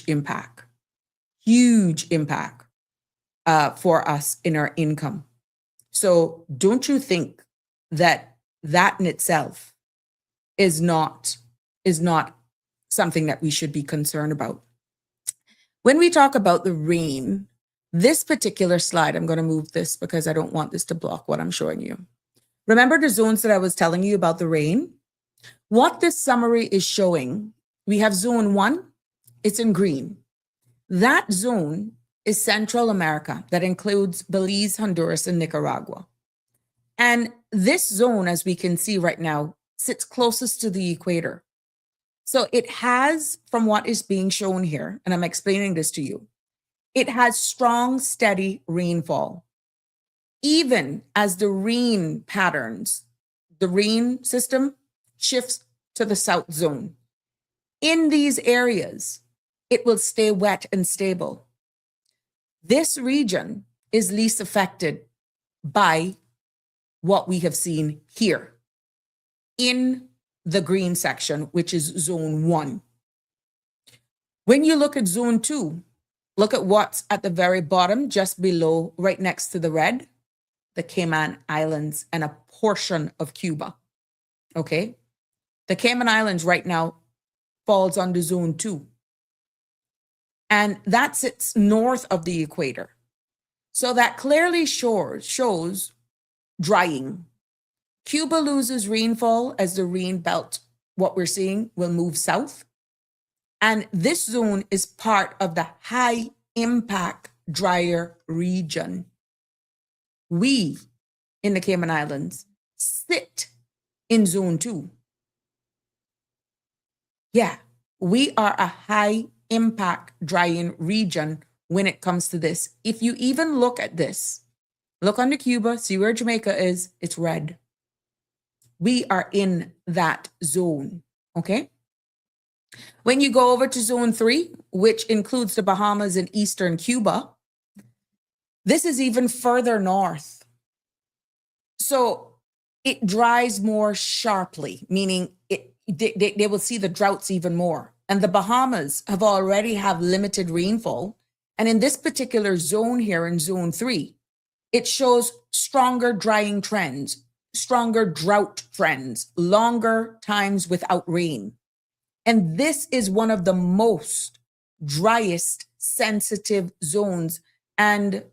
impact. Huge impact for us in our income. So don't you think that in itself is not something that we should be concerned about? When we talk about the rain, this particular slide, I'm going to move this because I don't want this to block what I'm showing you. Remember the zones that I was telling you about the rain? What this summary is showing, we have zone 1, it's in green. That zone is Central America. That includes Belize, Honduras, and Nicaragua. And this zone, as we can see right now, sits closest to the equator. So it has, from what is being shown here, and I'm explaining this to you, it has strong, steady rainfall. Even as the rain patterns, the rain system shifts to the south zone. In these areas, it will stay wet and stable. This region is least affected by what we have seen here in the green section, which is zone 1. When you look at zone 2, look at what's at the very bottom, just below, right next to the red, the Cayman Islands and a portion of Cuba. Okay? The Cayman Islands right now falls under zone 2. And that sits north of the equator. So that clearly shows drying. Cuba loses rainfall as the rain belt, what we're seeing, will move south. And this zone is part of the high impact drier region. We in the Cayman Islands sit in zone 2. Yeah, we are a high impact drying region when it comes to this. If you even look at this, look under Cuba, see where Jamaica is, it's red. We are in that zone, okay? When you go over to zone 3, which includes the Bahamas and eastern Cuba, this is even further north. So it dries more sharply, meaning they will see the droughts even more. And the Bahamas already have limited rainfall. And in this particular zone here in zone 3, it shows stronger drying trends. stronger drought trends, longer times without rain. And this is one of the most driest sensitive zones. And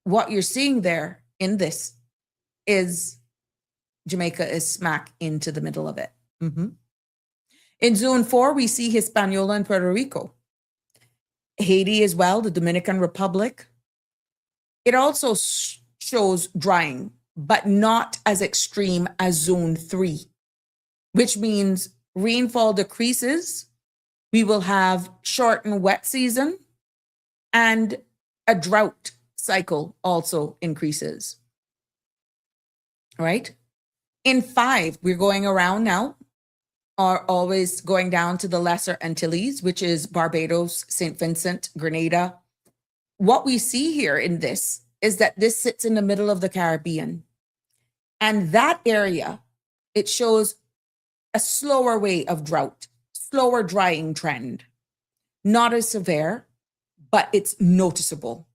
what you're seeing there in this is Jamaica is smack into the middle of it. In zone 4, we see Hispaniola and Puerto Rico. Haiti as well, the Dominican Republic. It also shows drying, but not as extreme as zone 3, which means rainfall decreases. We will have shortened wet season, and a drought cycle also increases. All right. In 5, we're going around now, are always going down to the Lesser Antilles, which is Barbados, St. Vincent, Grenada. What we see here in this is that this sits in the middle of the Caribbean. And that area, it shows a slower way of drought, slower drying trend. Not as severe, but it's noticeable.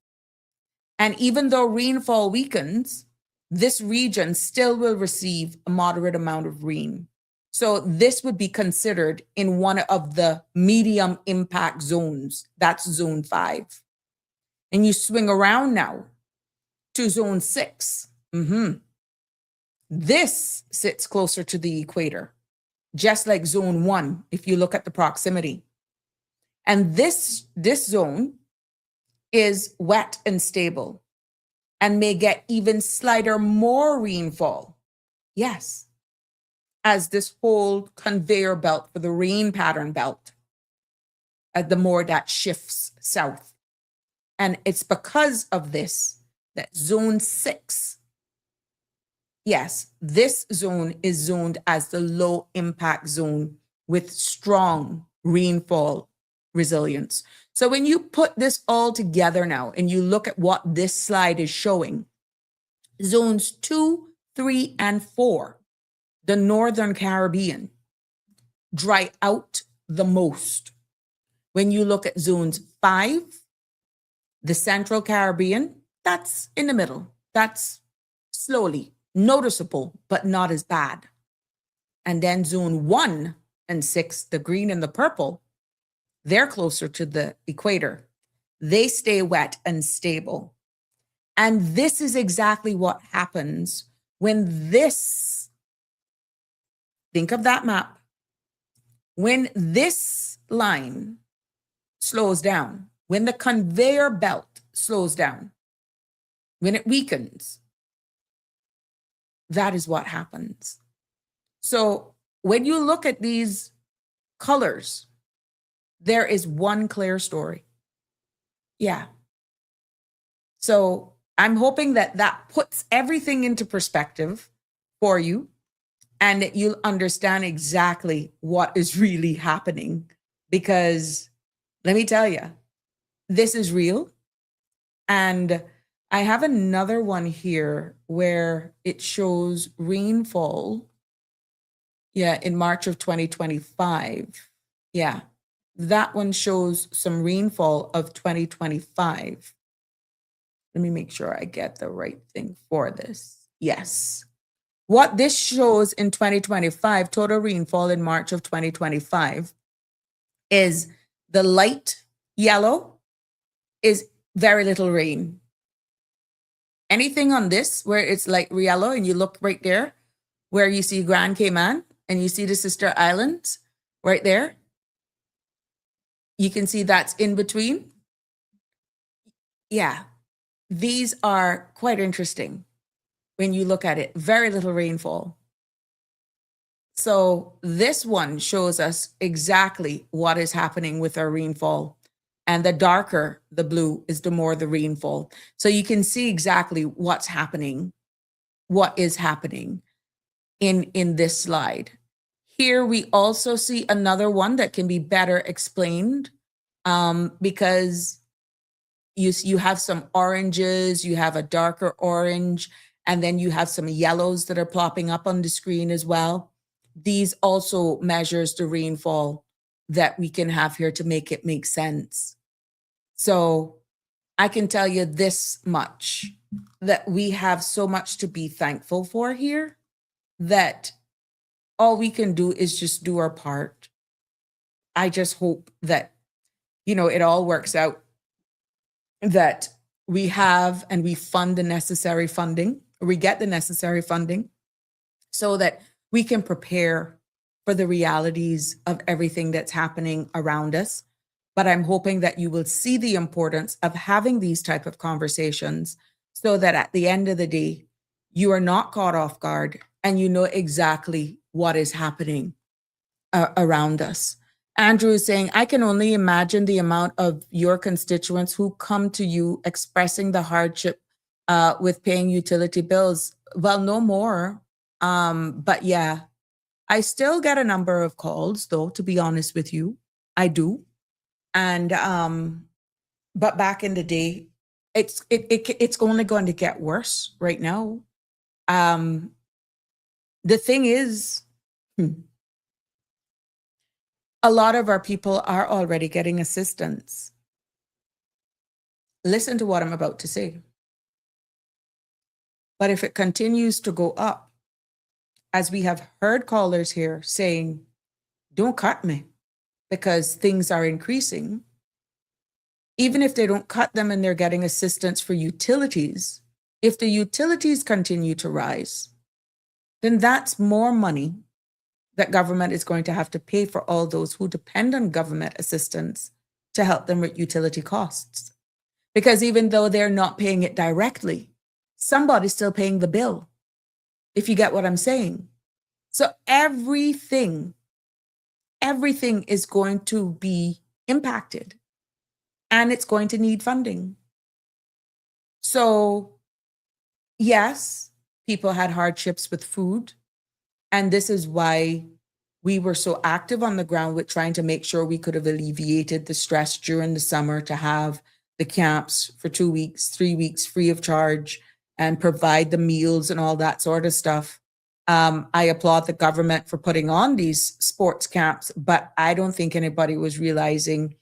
And even though rainfall weakens, this region still will receive a moderate amount of rain. So this would be considered in one of the medium impact zones. That's zone 5. And you swing around now to zone 6. This sits closer to the equator, just like zone 1, if you look at the proximity. And this zone is wet and stable and may get even slighter more rainfall. Yes. As this whole conveyor belt for the rain pattern belt, the more that shifts south. And it's because of this that zone 6, yes, this zone is zoned as the low impact zone with strong rainfall resilience. So when you put this all together now and you look at what this slide is showing, zones 2, 3, and 4, the Northern Caribbean, dry out the most. When you look at zones 5, the Central Caribbean, that's in the middle. That's slowly noticeable, but not as bad. And then zone 1 and 6, the green and the purple, they're closer to the equator. They stay wet and stable. And this is exactly what happens when this, think of that map, when this line slows down, when the conveyor belt slows down, when it weakens, that is what happens. So when you look at these colors, there is one clear story. Yeah. So I'm hoping that that puts everything into perspective for you and that you'll understand exactly what is really happening. Because let me tell you, this is real. And I have another one here where it shows rainfall. Yeah, in March of 2025. Yeah, that one shows some rainfall of 2025. Let me make sure I get the right thing for this. Yes. What this shows in 2025, total rainfall in March of 2025, is the light yellow is very little rain. Anything on this where it's like yellow and you look right there where you see Grand Cayman and you see the sister islands right there, you can see that's in between. Yeah, these are quite interesting when you look at it. Very little rainfall. So this one shows us exactly what is happening with our rainfall. And the darker the blue is, the more the rainfall. So you can see exactly what's happening, what is happening in this slide. Here we also see another one that can be better explained because you have some oranges, you have a darker orange, and then you have some yellows that are plopping up on the screen as well. These also measures the rainfall that we can have here to make it make sense. So I can tell you this much, that we have so much to be thankful for here. that all we can do is just do our part. I just hope that, it all works out, that we have and we fund the necessary funding, or we get the necessary funding so that we can prepare for the realities of everything that's happening around us. But I'm hoping that you will see the importance of having these type of conversations so that at the end of the day, you are not caught off guard and you know exactly what is happening around us. Andrew is saying, I can only imagine the amount of your constituents who come to you expressing the hardship with paying utility bills. Well, no more. But yeah, I still get a number of calls, though, to be honest with you. I do. And but back in the day, it's only going to get worse right now. The thing is, a lot of our people are already getting assistance. Listen to what I'm about to say. But if it continues to go up, as we have heard callers here saying, don't cut me because things are increasing, even if they don't cut them and they're getting assistance for utilities, if the utilities continue to rise, then that's more money that government is going to have to pay for all those who depend on government assistance to help them with utility costs. Because even though they're not paying it directly, somebody's still paying the bill, if you get what I'm saying. So everything is going to be impacted and it's going to need funding. So yes, people had hardships with food. And this is why we were so active on the ground with trying to make sure we could have alleviated the stress during the summer to have the camps for 2 weeks, 3 weeks free of charge and provide the meals and all that sort of stuff. I applaud the government for putting on these sports camps, but I don't think anybody was realizing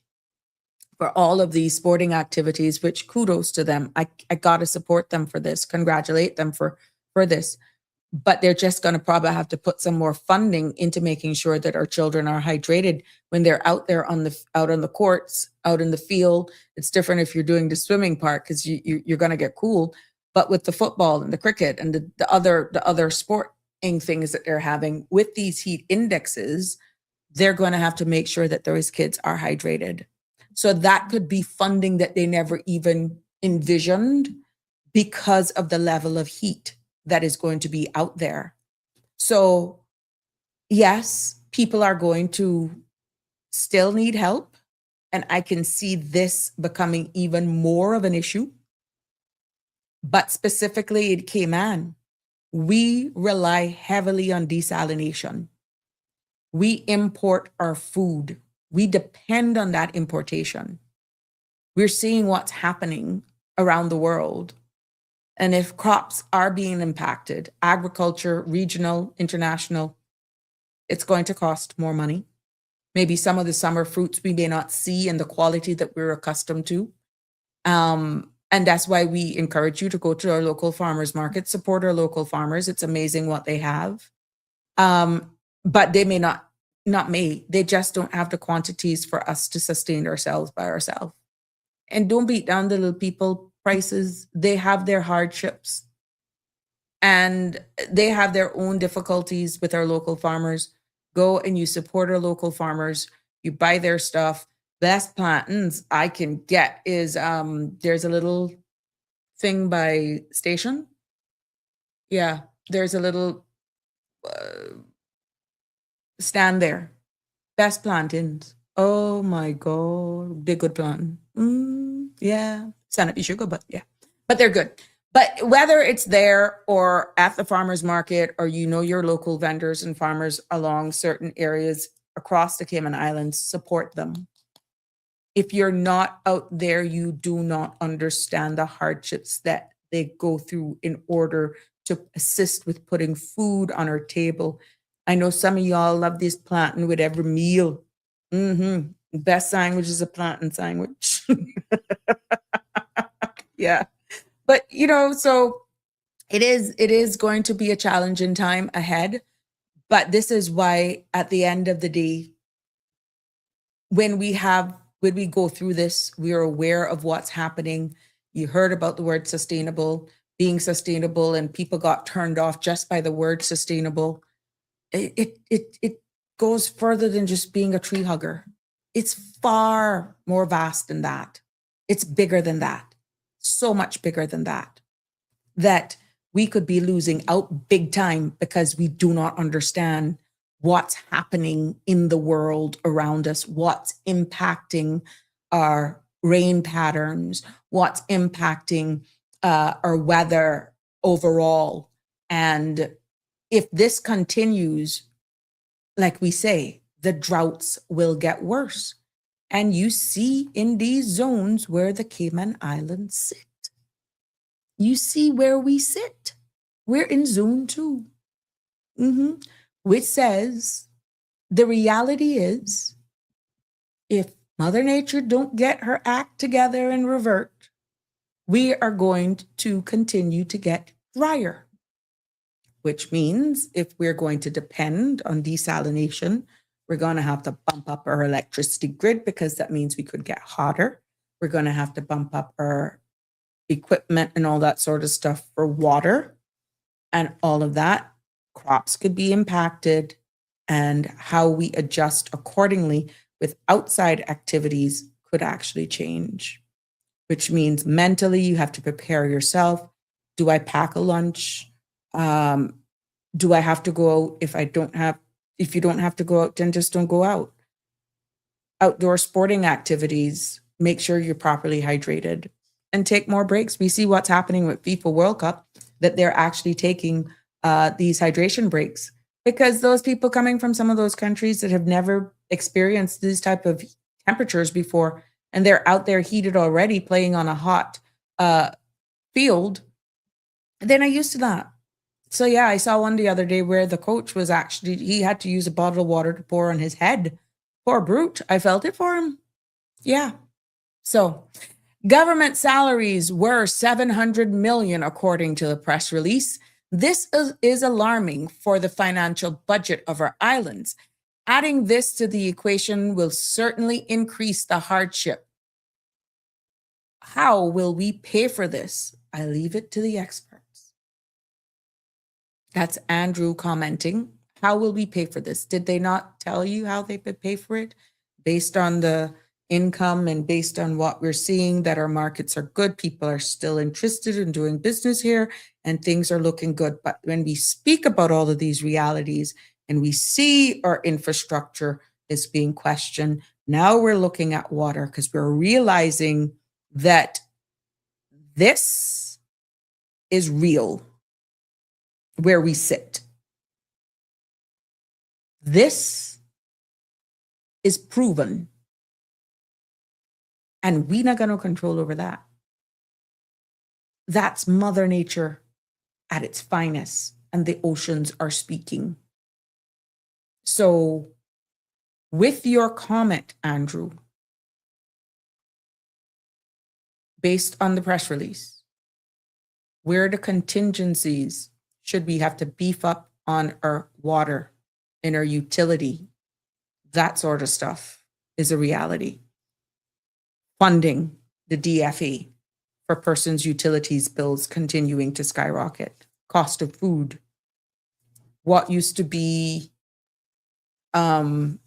for all of these sporting activities, which kudos to them. I got to support them for this, congratulate them for this. But they're just going to probably have to put some more funding into making sure that our children are hydrated when they're out there out on the courts, out in the field. It's different if you're doing the swimming part because you're going to get cool. But with the football and the cricket and the other sporting things that they're having with these heat indexes, they're going to have to make sure that those kids are hydrated. So that could be funding that they never even envisioned because of the level of heat that is going to be out there. So yes, people are going to still need help. And I can see this becoming even more of an issue. But specifically in Cayman, we rely heavily on desalination. We import our food. We depend on that importation. We're seeing what's happening around the world. And if crops are being impacted, agriculture, regional, international, it's going to cost more money. Maybe some of the summer fruits we may not see in the quality that we're accustomed to. And that's why we encourage you to go to our local farmers market, support our local farmers. It's amazing what they have. But they may not they just don't have the quantities for us to sustain ourselves by ourselves. And don't beat down the little people prices. They have their hardships and they have their own difficulties with our local farmers. Go and you support our local farmers. You buy their stuff. Best plantains I can get is there's a little thing by Station. Yeah, there's a little stand there. Best plantains. Oh my God, they're good plantain. Yeah, 𝗪𝗔 sugar, but yeah, but they're good. But whether it's there or at the farmer's market, or your local vendors and farmers along certain areas across the Cayman Islands, support them. If you're not out there, you do not understand the hardships that they go through in order to assist with putting food on our table. I know some of y'all love this plantain with every meal. Best sandwich is a plantain sandwich. Yeah. But, so it is going to be a challenging time ahead, but this is why at the end of the day, when we go through this, we are aware of what's happening. You heard about the word sustainable, being sustainable, and people got turned off just by the word sustainable. It goes further than just being a tree hugger. It's far more vast than that. It's bigger than that, so much bigger than that, that we could be losing out big time because we do not understand what's happening in the world around us, what's impacting our rain patterns, what's impacting our weather overall. And if this continues, like we say, the droughts will get worse. And you see in these zones where the Cayman Islands sit. You see where we sit. We're in zone 2, which says the reality is if Mother Nature don't get her act together and revert, we are going to continue to get drier, which means if we're going to depend on desalination, we're going to have to bump up our electricity grid because that means we could get hotter. We're going to have to bump up our equipment and all that sort of stuff for water and all of that. Crops could be impacted, and how we adjust accordingly with outside activities could actually change, which means mentally you have to prepare yourself. Do I pack a lunch? Do I have to go out? If you don't have to go out, then just don't go out. Outdoor sporting activities, make sure you're properly hydrated and take more breaks. We see what's happening with FIFA World Cup, that they're actually taking these hydration breaks because those people coming from some of those countries that have never experienced these type of temperatures before, and they're out there heated already playing on a hot field, they're not used to that. So yeah, I saw one the other day where the coach was actually, he had to use a bottle of water to pour on his head. Poor brute. I felt it for him. Yeah. So government salaries were $700 million, according to the press release. This is alarming for the financial budget of our islands. Adding this to the equation will certainly increase the hardship. How will we pay for this? I leave it to the experts. That's Andrew commenting. How will we pay for this? Did they not tell you how they would pay for it? Based on the income and based on what we're seeing, that our markets are good, people are still interested in doing business here, and things are looking good. But when we speak about all of these realities and we see our infrastructure is being questioned, now we're looking at water because we're realizing that this is real where we sit. This is proven. And we're not going to control over that. That's Mother Nature at its finest, and the oceans are speaking. So with your comment, Andrew, based on the press release, where the contingencies should we have to beef up on our water and our utility, that sort of stuff is a reality. Funding the DFE for persons' utilities bills continuing to skyrocket. Cost of food. What used to be the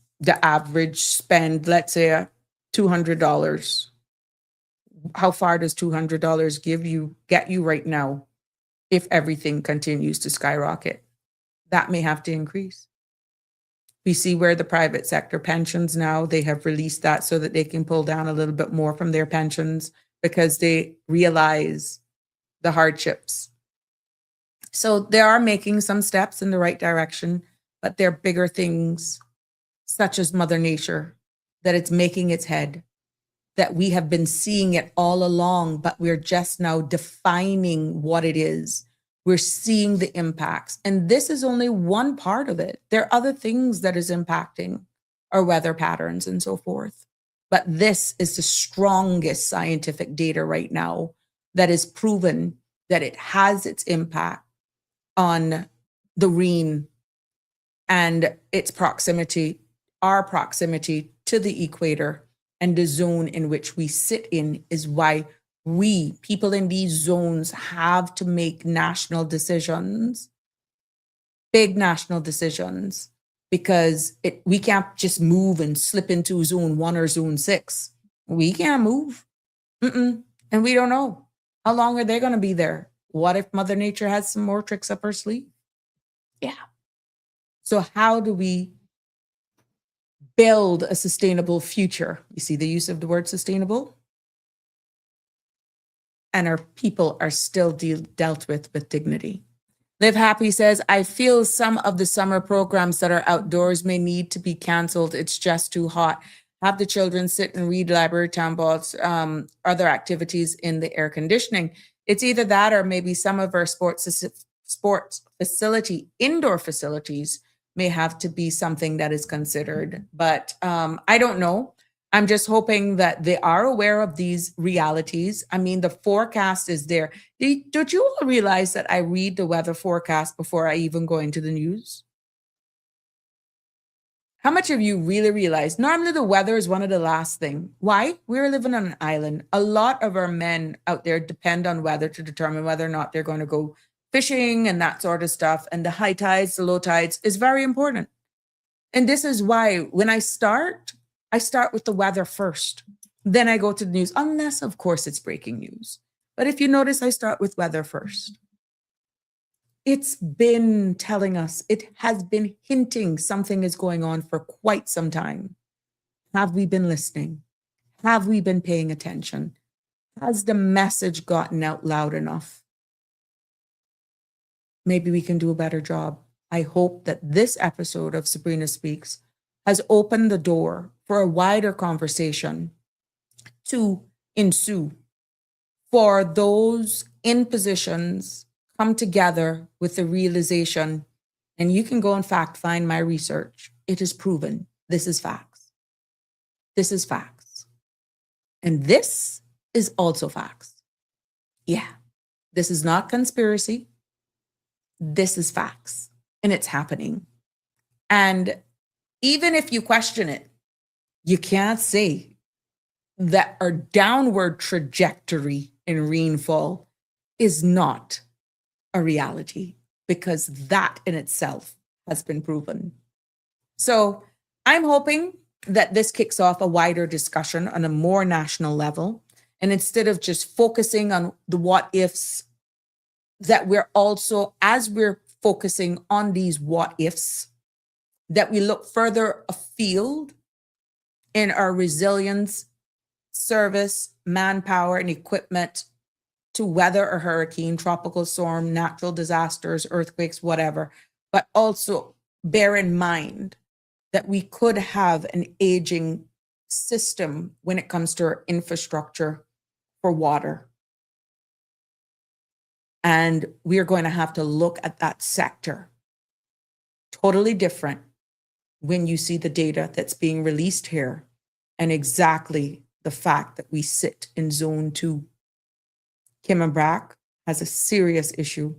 average spend, let's say $200. How far does $200 get you right now if everything continues to skyrocket? That may have to increase. We see where the private sector pensions now, they have released that so that they can pull down a little bit more from their pensions because they realize the hardships. So they are making some steps in the right direction, but they're bigger things such as Mother Nature, that it's making its head, that we have been seeing it all along, but we're just now defining what it is. We're seeing the impacts. And this is only one part of it. There are other things that is impacting our weather patterns and so forth. But this is the strongest scientific data right now that is proven that it has its impact on the rain and its proximity, our proximity to the equator and the zone in which we sit in is why we, people in these zones, have to make national decisions, big national decisions, because we can't just move and slip into zone 1 or zone 6. We can't move. And we don't know how long are they going to be there. What if Mother Nature has some more tricks up her sleeve? Yeah. So how do we build a sustainable future? You see the use of the word sustainable? And our people are still dealt with dignity. 𝗪𝗵𝗲 says, I feel some of the summer programs that are outdoors may need to be canceled. It's just too hot. Have the children sit and read library town balls, other activities in the air conditioning. It's either that or maybe some of our sports facility, indoor facilities may have to be something that is considered. But I don't know. I'm just hoping that they are aware of these realities. I mean, the forecast is there. Don't you all realize that I read the weather forecast before I even go into the news? How much of you really realize normally the weather is one of the last thing? Why? We're living on an island. A lot of our men out there depend on weather to determine whether or not they're going to go fishing and that sort of stuff. And the high tides, the low tides is very important. And this is why when I start with the weather first. Then I go to the news, unless, of course, it's breaking news. But if you notice, I start with weather first. It's been telling us, it has been hinting something is going on for quite some time. Have we been listening? Have we been paying attention? Has the message gotten out loud enough? Maybe we can do a better job. I hope that this episode of Sabrina Speaks has opened the door for a wider conversation to ensue for those in positions come together with the realization, and you can go and fact find my research. It is proven. This is facts. This is facts. And this is also facts. Yeah, this is not conspiracy. This is facts, and it's happening. And even if you question it, you can't say that our downward trajectory in rainfall is not a reality, because that in itself has been proven. So I'm hoping that this kicks off a wider discussion on a more national level. And instead of just focusing on the what ifs, that we're also, as we're focusing on these what ifs, that we look further afield in our resilience, service, manpower, and equipment to weather a hurricane, tropical storm, natural disasters, earthquakes, whatever, but also bear in mind that we could have an aging system when it comes to our infrastructure for water. And we are going to have to look at that sector totally different when you see the data that's being released here and exactly the fact that we sit in zone 2. 𝗪𝗏 has a serious issue.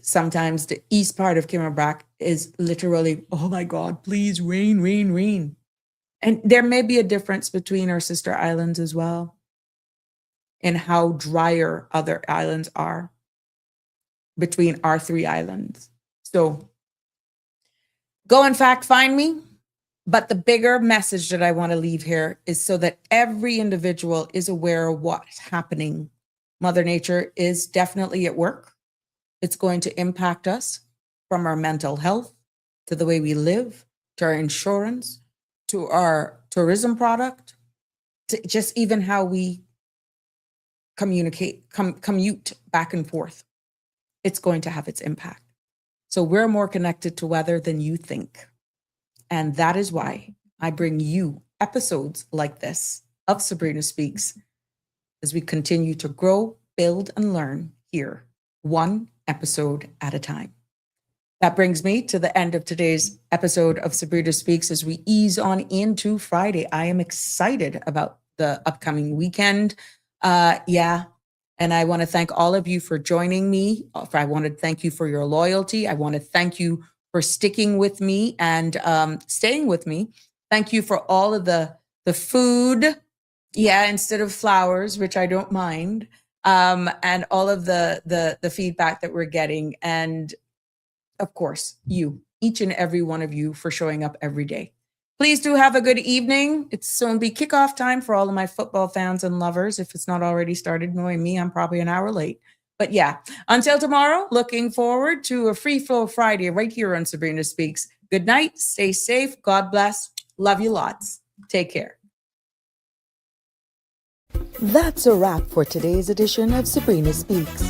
Sometimes the east part of 𝗪𝗏 is literally, oh my God, please rain, rain, rain. And there may be a difference between our sister islands as well in how drier other islands are between our 3 islands. So go and fact find me. But the bigger message that I want to leave here is so that every individual is aware of what's happening. Mother Nature is definitely at work. It's going to impact us from our mental health to the way we live, to our insurance, to our tourism product, to just even how we commute back and forth. It's going to have its impact. So we're more connected to weather than you think. And that is why I bring you episodes like this of Sabrina Speaks as we continue to grow, build, and learn here, one episode at a time. That brings me to the end of today's episode of Sabrina Speaks as we ease on into Friday. I am excited about the upcoming weekend. And I want to thank all of you for joining me. I want to thank you for your loyalty. I want to thank you for sticking with me and staying with me. Thank you for all of the food. Yeah, instead of flowers, which I don't mind. And all of the feedback that we're getting. And of course, you, each and every one of you, for showing up every day. Please do have a good evening. It's soon be kickoff time for all of my football fans and lovers. If it's not already started, knowing me, I'm probably an hour late. But yeah, until tomorrow, looking forward to a Free Flow Friday right here on Sabrina Speaks. Good night. Stay safe. God bless. Love you lots. Take care. That's a wrap for today's edition of Sabrina Speaks.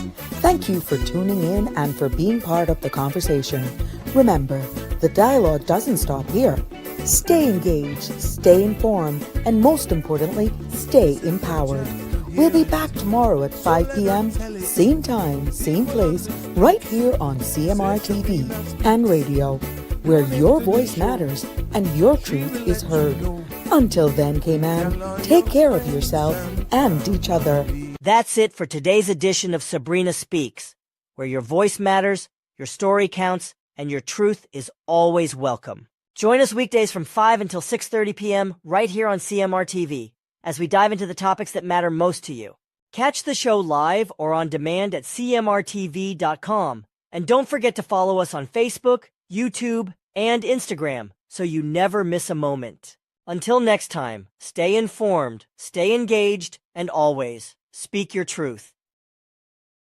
Thank you for tuning in and for being part of the conversation. Remember, the dialogue doesn't stop here. Stay engaged, stay informed, and most importantly, stay empowered. We'll be back tomorrow at 5 p.m., same time, same place, right here on CMR TV and radio, where your voice matters and your truth is heard. Until then, K-Man, take care of yourself and each other. That's it for today's edition of Sabrina Speaks, where your voice matters, your story counts, and your truth is always welcome. Join us weekdays from 5 until 6:30 p.m. right here on CMR TV as we dive into the topics that matter most to you. Catch the show live or on demand at cmrtv.com. And don't forget to follow us on Facebook, YouTube, and Instagram so you never miss a moment. Until next time, stay informed, stay engaged, and always speak your truth.